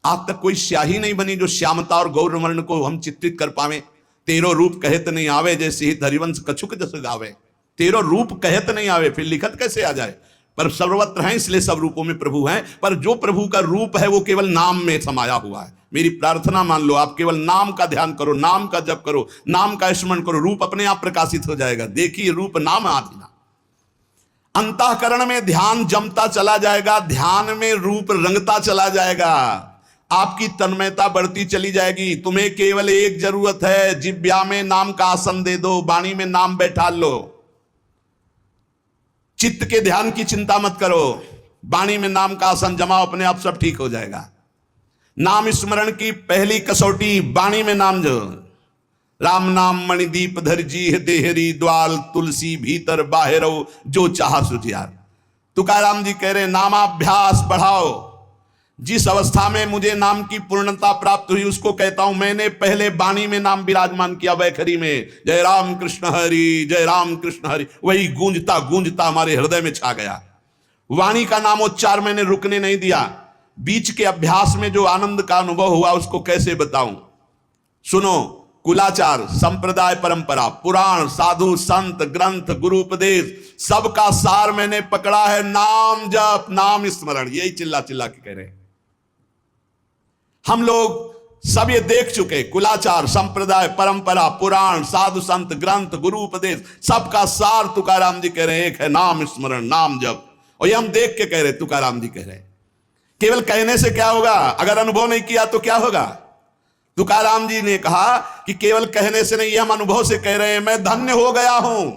आज तक कोई स्याही नहीं बनी जो श्यामता और गौरवर्ण को हम चित्रित कर पावे। तेरो रूप कहत नहीं आवे, जैसे हित हरिवंश कछुक जस गावे। तेरो रूप कहत नहीं आवे, फिर लिखत कैसे आ जाए। पर सर्वत्र हैं, इसलिए सब रूपों में प्रभु हैं। पर जो प्रभु का रूप है वो केवल नाम में समाया हुआ है। मेरी प्रार्थना मान लो, आप केवल नाम का ध्यान करो, नाम का जप करो, नाम का स्मरण करो, रूप अपने आप प्रकाशित हो जाएगा। देखिए रूप नाम आधीना। अंतःकरण में ध्यान जमता चला जाएगा, ध्यान में रूप रंगता चला जाएगा। आपकी तन्मयता बढ़ती चली जाएगी। तुम्हें केवल एक जरूरत है, जिब्या में नाम का आसन दे दो, वाणी में नाम बैठा लो। चित्त के ध्यान की चिंता मत करो, वाणी में नाम का आसन जमाओ, अपने आप सब ठीक हो जाएगा। नाम स्मरण की पहली कसौटी वाणी में नाम जो, राम नाम मणिदीप धर जी देहरी द्वाल, तुलसी भीतर बाहरो जो चाह सुझियार। तुकाराम जी कह रहे नामाभ्यास बढ़ाओ। जिस अवस्था में मुझे नाम की पूर्णता प्राप्त हुई उसको कहता हूं मैंने पहले वाणी में नाम विराजमान किया, वैखरी में जय राम कृष्ण हरि, जय राम कृष्ण हरि, वही गूंजता गूंजता हमारे हृदय में छा गया। वाणी का नामोच्चार मैंने रुकने नहीं दिया। बीच के अभ्यास में जो आनंद का अनुभव हुआ उसको कैसे बताऊं। सुनो, कुलाचार, संप्रदाय, परंपरा, पुराण, साधु, संत, ग्रंथ, गुरु उपदेश, सबका सार मैंने पकड़ा है नाम जप, नाम स्मरण। यही चिल्ला चिल्ला के कह रहे हैं। हम लोग सब ये देख चुके, कुलाचार, संप्रदाय, परंपरा, पुराण, साधु, संत, ग्रंथ, गुरु उपदेश, सबका सार तुकाराम जी कह रहे हैं एक है नाम स्मरण, नाम जप। और ये हम देख के कह रहे, तुकाराम जी कह रहे हैं। केवल कहने से क्या होगा, अगर अनुभव नहीं किया तो क्या होगा। तुकाराम जी ने कहा कि केवल कहने से नहीं, हम अनुभव से कह रहे हैं। मैं धन्य हो गया हूं,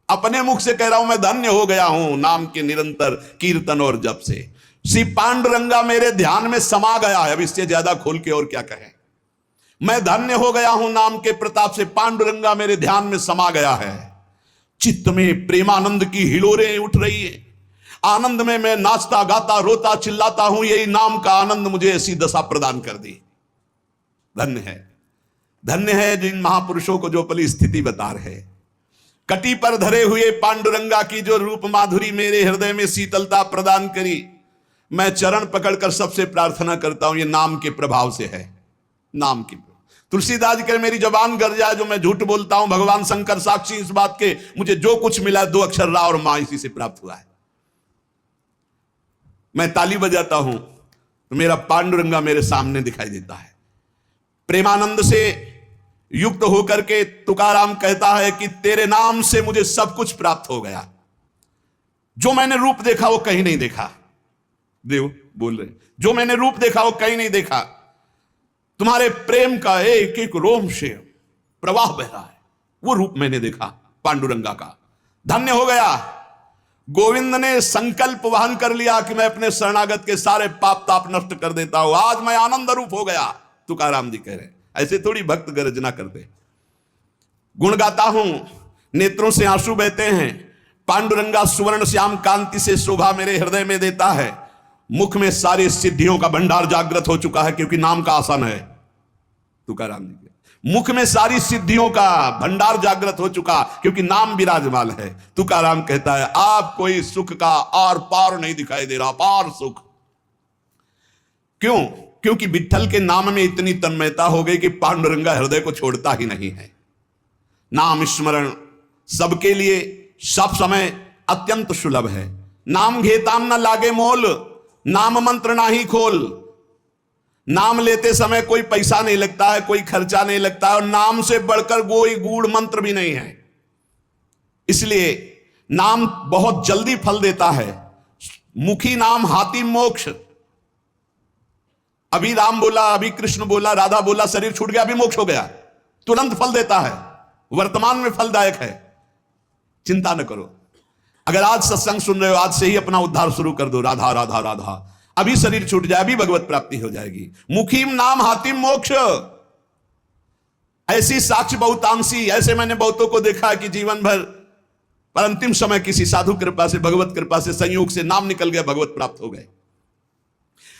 अपने मुख से कह रहा हूं मैं धन्य हो गया हूं नाम के निरंतर कीर्तन और जप से। श्री पांडुरंगा मेरे ध्यान में समा गया है। अब इससे ज्यादा खोल के और क्या कहें। मैं धन्य हो गया हूं नाम के प्रताप से, पांडुरंगा मेरे ध्यान में समा गया है। चित्त में प्रेमानंद की हिलोरें उठ रही है। आनंद में मैं नाचता गाता रोता चिल्लाता हूं। यही नाम का आनंद मुझे ऐसी दशा प्रदान कर दी। धन्य है, धन्य है जिन महापुरुषों को जो पली स्थिति बता रहे। कटी पर धरे हुए पांडुरंगा की जो रूप माधुरी मेरे हृदय में शीतलता प्रदान करी। मैं चरण पकड़कर सबसे प्रार्थना करता हूं, ये नाम के प्रभाव से है। नाम की तुलसीदास जी कह मेरी जबान गर जाए जो मैं झूठ बोलता हूं, भगवान शंकर साक्षी इस बात के, मुझे जो कुछ मिला 2 अक्षर रा और मां इसी से प्राप्त हुआ है। मैं ताली बजाता हूं तो मेरा पांडुरंगा मेरे सामने दिखाई देता है। प्रेमानंद से युक्त होकर के तुकाराम कहता है कि तेरे नाम से मुझे सब कुछ प्राप्त हो गया। जो मैंने रूप देखा वो कहीं नहीं देखा। देव बोल रहे, जो मैंने रूप देखा वो कहीं नहीं देखा। तुम्हारे प्रेम का एक एक रोम से प्रवाह बह रहा है, वो रूप मैंने देखा पांडुरंगा का। धन्य हो गया। गोविंद ने संकल्प वहन कर लिया कि मैं अपने शरणागत के सारे पाप ताप नष्ट कर देता हूं। आज मैं आनंद रूप हो गया। तुकाराम जी कह रहे, ऐसे थोड़ी भक्त गर्जना करते। गुण गाता हूं, नेत्रों से आंसू बहते हैं। पांडुरंगा सुवर्ण श्याम कांति से शोभा मेरे हृदय में देता है। मुख में सारी सिद्धियों का भंडार जागृत हो चुका है क्योंकि नाम का आसन है। तुकाराम जी के मुख में सारी सिद्धियों का भंडार जागृत हो चुका क्योंकि नाम विराजमान है। तुकाराम कहता है आप कोई सुख का आर पार नहीं दिखाई दे रहा, पार सुख। क्यों? क्योंकि विठ्ठल के नाम में इतनी तन्मयता हो गई कि पांडुरंगा हृदय को छोड़ता ही नहीं है। नाम स्मरण सबके लिए सब समय अत्यंत सुलभ है। नाम घेताम न लागे मोल, नाम मंत्र ना ही खोल। नाम लेते समय कोई पैसा नहीं लगता है, कोई खर्चा नहीं लगता है, और नाम से बढ़कर कोई गूढ़ मंत्र भी नहीं है। इसलिए नाम बहुत जल्दी फल देता है। मुखी नाम हाथी मोक्ष। अभी राम बोला, अभी कृष्ण बोला, राधा बोला, शरीर छूट गया, अभी मोक्ष हो गया। तुरंत फल देता है, वर्तमान में फलदायक है। चिंता न करो। अगर आज सत्संग सुन रहे हो, आज से ही अपना उद्धार शुरू कर दो। राधा राधा राधा, अभी शरीर छूट जाए, अभी भगवत प्राप्ति हो जाएगी। मुखीम नाम हातिम मोक्ष। ऐसी साक्ष्य बहुतांशी, ऐसे मैंने बहुतों को देखा कि जीवन भर पर अंतिम समय किसी साधु कृपा से, भगवत कृपा से, संयोग से नाम निकल गया, भगवत प्राप्त हो गए।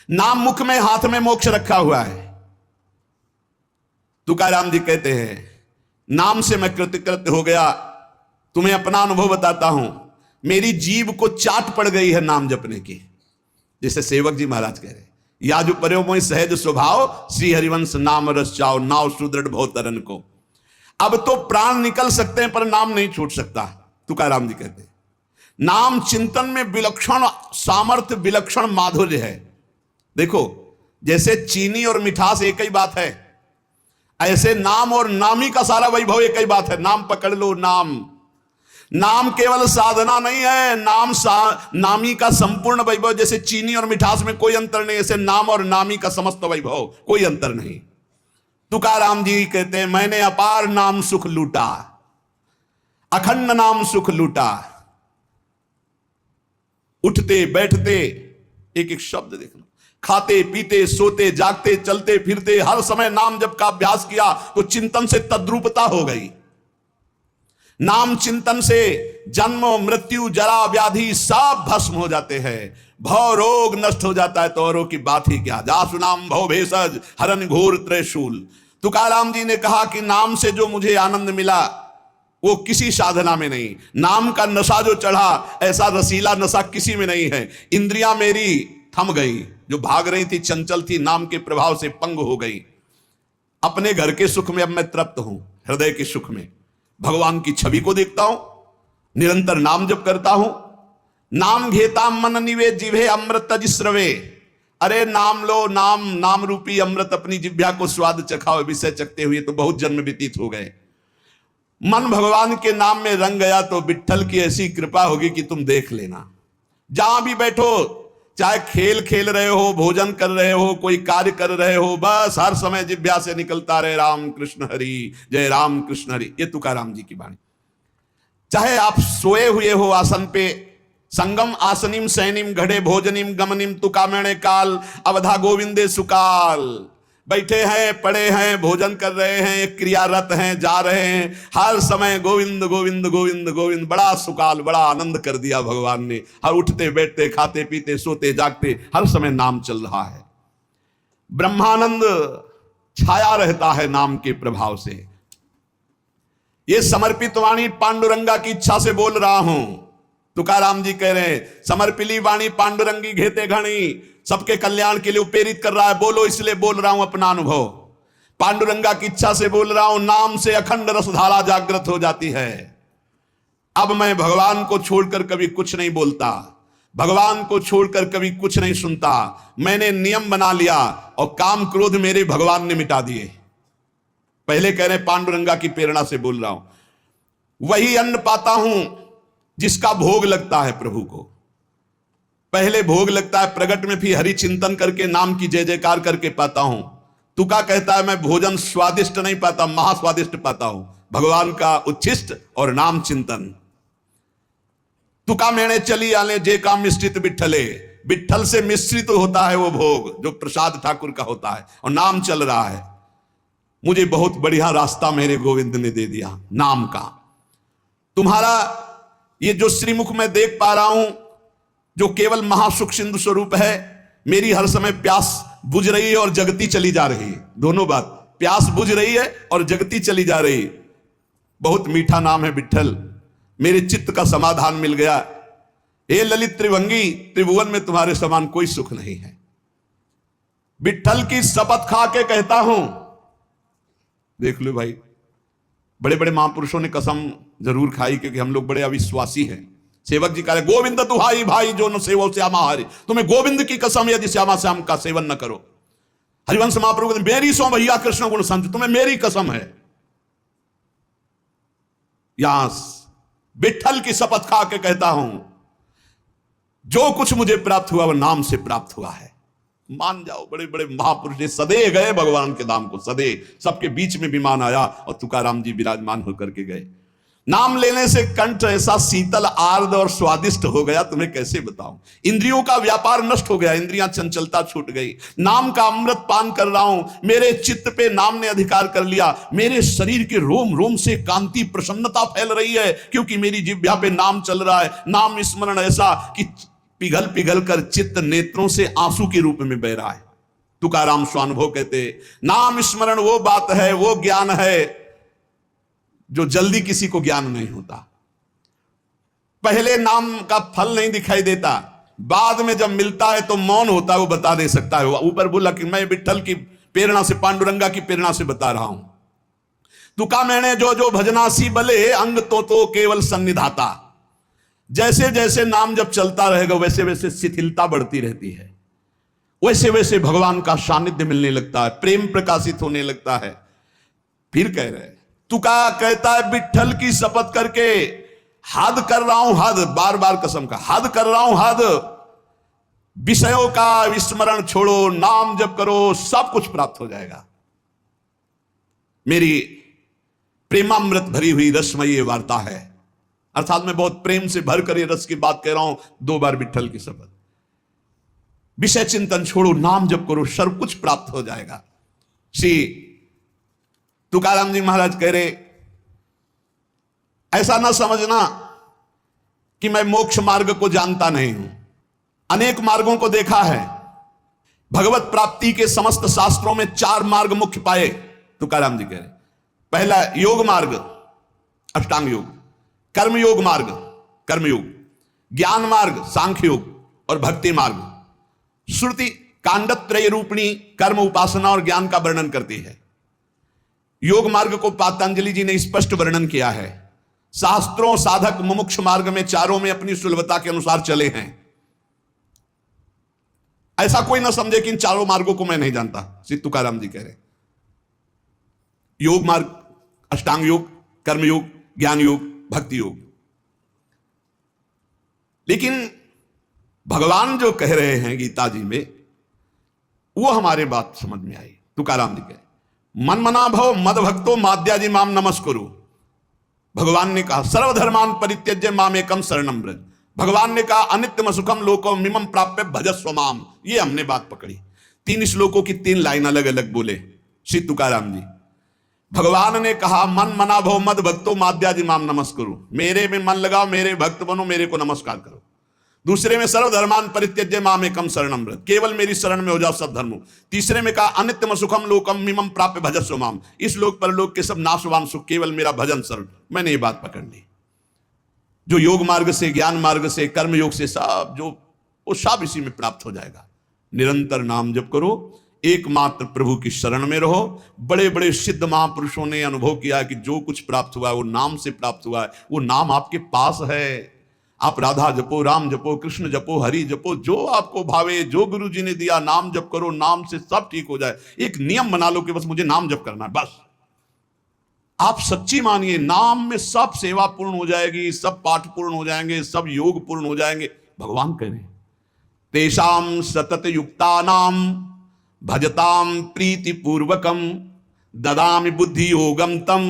नाम मुख में, हाथ में मोक्ष रखा हुआ है। तुकाराम जी कहते हैं नाम से मैं कृतकृत्य हो गया। तुम्हें अपना अनुभव बताता हूं, मेरी जीभ को चाट पड़ गई है नाम जपने की। जैसे सेवक जी महाराज कह रहे, या जो पर्यो मोहि सहज स्वभाव, श्री हरिवंश नाम रस चाओ, नाव सुदृढ़ भवतरन को। अब तो प्राण निकल सकते हैं पर नाम नहीं छूट सकता। तुकाराम जी कहते नाम चिंतन में विलक्षण सामर्थ्य, विलक्षण माधुर्य है। देखो जैसे चीनी और मिठास एक ही बात है, ऐसे नाम और नामी का सारा वैभव एक ही बात है। नाम पकड़ लो, नाम नाम केवल साधना नहीं है, नामी का संपूर्ण वैभव। जैसे चीनी और मिठास में कोई अंतर नहीं, ऐसे नाम और नामी का समस्त वैभव, कोई अंतर नहीं। तुकाराम जी कहते हैं, मैंने अपार नाम सुख लूटा, अखंड नाम सुख लूटा। उठते बैठते एक एक शब्द देखना, खाते पीते सोते जागते चलते फिरते हर समय नाम जप का अभ्यास किया तो चिंतन से तद्रूपता हो गई। नाम चिंतन से जन्म मृत्यु जरा व्याधि सब भस्म हो जाते हैं, भव रोग नष्ट हो जाता है, तो औरों की बात ही क्या। जासु नाम भव भेषज हरन घोर त्रिशूल। तुकाराम जी ने कहा कि नाम से जो मुझे आनंद मिला वो किसी साधना में नहीं। नाम का नशा जो चढ़ा, ऐसा रसीला नशा किसी में नहीं है। इंद्रियां मेरी थम गई, जो भाग रही थी चंचल थी, नाम के प्रभाव से पंग हो गई। अपने घर के सुख में अब मैं तृप्त हूं, हृदय के सुख में भगवान की छवि को देखता हूं, निरंतर नाम जप करता हूं। नाम घेता मन निवेद जिभे अमृत तजिस्रवे। अरे नाम लो, नाम नाम रूपी अमृत अपनी जिह्वा को स्वाद चखाओ। विषय चखते हुए तो बहुत जन्म व्यतीत हो गए। मन भगवान के नाम में रंग गया तो विट्ठल की ऐसी कृपा होगी कि तुम देख लेना। जहां भी बैठो, चाहे खेल खेल रहे हो, भोजन कर रहे हो, कोई कार्य कर रहे हो, बस हर समय जिह्वा से निकलता रहे राम कृष्ण हरि, जय राम कृष्ण हरि। ये तुकाराम जी की वाणी। चाहे आप सोए हुए हो आसन पे, संगम आसनिम सैनिम घड़े भोजनिम गमनिम तुकामेणे काल अवधा गोविंदे सुकाल। बैठे हैं, पड़े हैं, भोजन कर रहे हैं, क्रियारत हैं, जा रहे हैं, हर समय गोविंद गोविंद गोविंद गोविंद। बड़ा सुकाल, बड़ा आनंद कर दिया भगवान ने। हर उठते बैठते खाते पीते सोते जागते हर समय नाम चल रहा है। ब्रह्मानंद छाया रहता है नाम के प्रभाव से। ये समर्पित वाणी पांडुरंगा की इच्छा से बोल रहा हूं। तुकाराम जी कह रहे हैं, समर्पिली वाणी पांडुरंगी घेते घणी, सबके कल्याण के लिए प्रेरित कर रहा है। बोलो इसलिए बोल रहा हूं अपना अनुभव। पांडुरंगा की इच्छा से बोल रहा हूं। नाम से अखंड रसधारा जागृत हो जाती है। अब मैं भगवान को छोड़कर कभी कुछ नहीं बोलता, भगवान को छोड़कर कभी कुछ नहीं सुनता। मैंने नियम बना लिया और काम क्रोध मेरे भगवान ने मिटा दिए। पहले कह रहे पांडुरंगा की प्रेरणा से बोल रहा हूं। वही अन्न पाता हूं जिसका भोग लगता है प्रभु को। पहले भोग लगता है प्रगट में, फिर हरि चिंतन करके नाम की जय जयकार करके पाता हूं। तुका कहता है मैं भोजन स्वादिष्ट नहीं पाता, महास्वादिष्ट पाता हूं। भगवान का उच्छिष्ट और नाम चिंतन। तुका मेणे चली आले जे का मिश्रित बिट्ठले। बिट्ठल से मिश्रित होता है वो भोग जो प्रसाद ठाकुर का होता है, और नाम चल रहा है। मुझे बहुत बढ़िया रास्ता मेरे गोविंद ने दे दिया नाम का। तुम्हारा ये जो श्रीमुख में देख पा रहा हूं, जो केवल महासुख सिंधु स्वरूप है, मेरी हर समय प्यास बुझ रही है और जगती चली जा रही है। दोनों बात, प्यास बुझ रही है और जगती चली जा रही। बहुत मीठा नाम है विट्ठल। मेरे चित्त का समाधान मिल गया। हे ललित त्रिभंगी, त्रिभुवन में तुम्हारे समान कोई सुख नहीं है। विट्ठल की शपथ खा के कहता हूं। देख लो भाई, बड़े बड़े महापुरुषों ने कसम जरूर खाई, क्योंकि हम लोग बड़े अविश्वासी हैं। सेवक जी कह रहे गोविंद दुहाई भाई जो न सेवो श्यामा हरि। तुम्हें गोविंद की कसम यदि श्यामा श्याम का सेवन न करो। हरिवंश महाप्रभु मेरी सो भैया कृष्ण गुण संत, तुम्हें मेरी कसम है। यहां विट्ठल की शपथ खा के कहता हूं, जो कुछ मुझे प्राप्त हुआ वह नाम से प्राप्त हुआ है। मान जाओ, बड़े बड़े महापुरुष ने सदे गए भगवान के धाम को, सदे सबके बीच में विमान आया और तुकाराम जी विराजमान होकर के गए। नाम लेने से कंठ ऐसा शीतल आर्द्र और स्वादिष्ट हो गया, तुम्हें कैसे बताऊं। इंद्रियों का व्यापार नष्ट हो गया, इंद्रियां चंचलता छूट गई। नाम का अमृत पान कर रहा हूं, मेरे चित्त पे नाम ने अधिकार कर लिया। मेरे शरीर के रोम रोम से कांति प्रसन्नता फैल रही है, क्योंकि मेरी जिह्वा पे नाम चल रहा है। नाम स्मरण ऐसा कि पिघल पिघल कर चित्त नेत्रों से आंसू के रूप में बह रहा है। तुकाराम स्वानुभव कहते, नाम स्मरण वो बात है, वो ज्ञान है जो जल्दी किसी को ज्ञान नहीं होता। पहले नाम का फल नहीं दिखाई देता, बाद में जब मिलता है तो मौन होता है, वो बता दे सकता है। ऊपर बोला कि मैं विट्ठल की प्रेरणा से, पांडुरंगा की प्रेरणा से बता रहा हूं। तुका मैंने जो जो भजनासी बले अंग तो केवल सन्निधाता। जैसे जैसे नाम जब चलता रहेगा वैसे वैसे शिथिलता बढ़ती रहती है, वैसे वैसे भगवान का सानिध्य मिलने लगता है, प्रेम प्रकाशित होने लगता है। फिर कह रहे तुका कहता है विट्ठल की शपथ करके, हद कर रहा हूं, हद, बार बार कसम का हद कर रहा हूं, हद। विषयों का विस्मरण छोड़ो, नाम जप करो, सब कुछ प्राप्त हो जाएगा। मेरी प्रेमामृत भरी हुई रसमयी वार्ता है, अर्थात मैं बहुत प्रेम से भर कर ये रस की बात कह रहा हूं, 2 बार विठ्ठल की शपथ। विषय चिंतन छोड़ो, नाम जप करो, सब कुछ प्राप्त हो जाएगा। श्री तुकाराम जी महाराज कह रहे, ऐसा ना समझना कि मैं मोक्ष मार्ग को जानता नहीं हूं, अनेक मार्गों को देखा है। भगवत प्राप्ति के समस्त शास्त्रों में 4 मार्ग मुख्य पाए, तुकाराम जी कह रहे। पहला योग मार्ग, अष्टांग योग, कर्म योग मार्ग, कर्मयोग, ज्ञान मार्ग, सांख्य योग, और भक्ति मार्ग। श्रुति कांडत्रय रूपिणी कर्म, उपासना और ज्ञान का वर्णन करती है। योग मार्ग को पातंजलि जी ने स्पष्ट वर्णन किया है। शास्त्रों साधक मुमुक्ष मार्ग में चारों में अपनी सुलभता के अनुसार चले हैं। ऐसा कोई ना समझे कि इन चारों मार्गों को मैं नहीं जानता, श्री तुकाराम जी कह रहे। योग मार्ग, अष्टांग योग, कर्म योग, ज्ञान योग, भक्ति योग। लेकिन भगवान जो कह रहे हैं गीता जी में, वो हमारे बात समझ में आई। तुकाराम जी कह रहे, मन मना भव मद भक्तो माद्याजी माम नमस्कुरु। भगवान ने कहा सर्वधर्मान परित्यज्य माम एकम शरणम व्रज। भगवान ने कहा अनित्यम सुखम लोको मिमम प्राप्य भजस्व माम। ये हमने बात पकड़ी। 3 श्लोकों की 3 लाइन अलग अलग बोले श्री तुकाराम जी। भगवान ने कहा मन मना भव मद भक्तो माद्याजी माम नमस्कुरु, मेरे में मन लगाओ, मेरे भक्त बनो, मेरे को नमस्कार करो। दूसरे में सर्वधर्मान परित्यज्य माम एकम शरणम व्रज, केवल मेरी शरण में हो जाओ सब धर्मों। तीसरे में कहा अनित्यम सुखम लोकम मिमम प्राप्य भजस्व माम, इस लोक पर लोक के सब नाशवान सुख केवल मेरा भजन शरण। मैंने ये बात पकड़ ली। जो योग मार्ग से, ज्ञान मार्ग से, कर्म योग से, सब जो वो सब इसी में प्राप्त हो जाएगा। निरंतर नाम जप करो, एकमात्र प्रभु की शरण में रहो। बड़े बड़े सिद्ध महापुरुषों ने अनुभव किया कि जो कुछ प्राप्त हुआ है वो नाम से प्राप्त हुआ है। वो नाम आपके पास है। आप राधा जपो, राम जपो, कृष्ण जपो, हरि जपो, जो आपको भावे, जो गुरु जी ने दिया नाम जप करो, नाम से सब ठीक हो जाए। एक नियम बना लो कि बस मुझे नाम जप करना है, बस। आप सच्ची मानिए, नाम में सब सेवा पूर्ण हो जाएगी, सब पाठ पूर्ण हो जाएंगे, सब योग पूर्ण हो जाएंगे। भगवान कह रहे हैं तेषाम सतत युक्तानाम भजताम प्रीति पूर्वकम ददामि बुद्धि योगम तम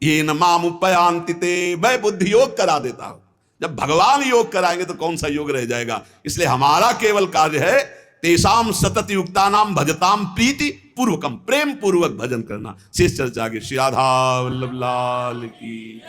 ये न माम उपयांति ते। मैं बुद्धि योग करा देता हूं। जब भगवान योग कराएंगे तो कौन सा योग रह जाएगा। इसलिए हमारा केवल कार्य है तेषाम सतत युक्तानाम भजताम प्रीति पूर्वकम, प्रेम पूर्वक भजन करना। शेष चर्चा आगे। श्री राधा वल्लभ लाल की।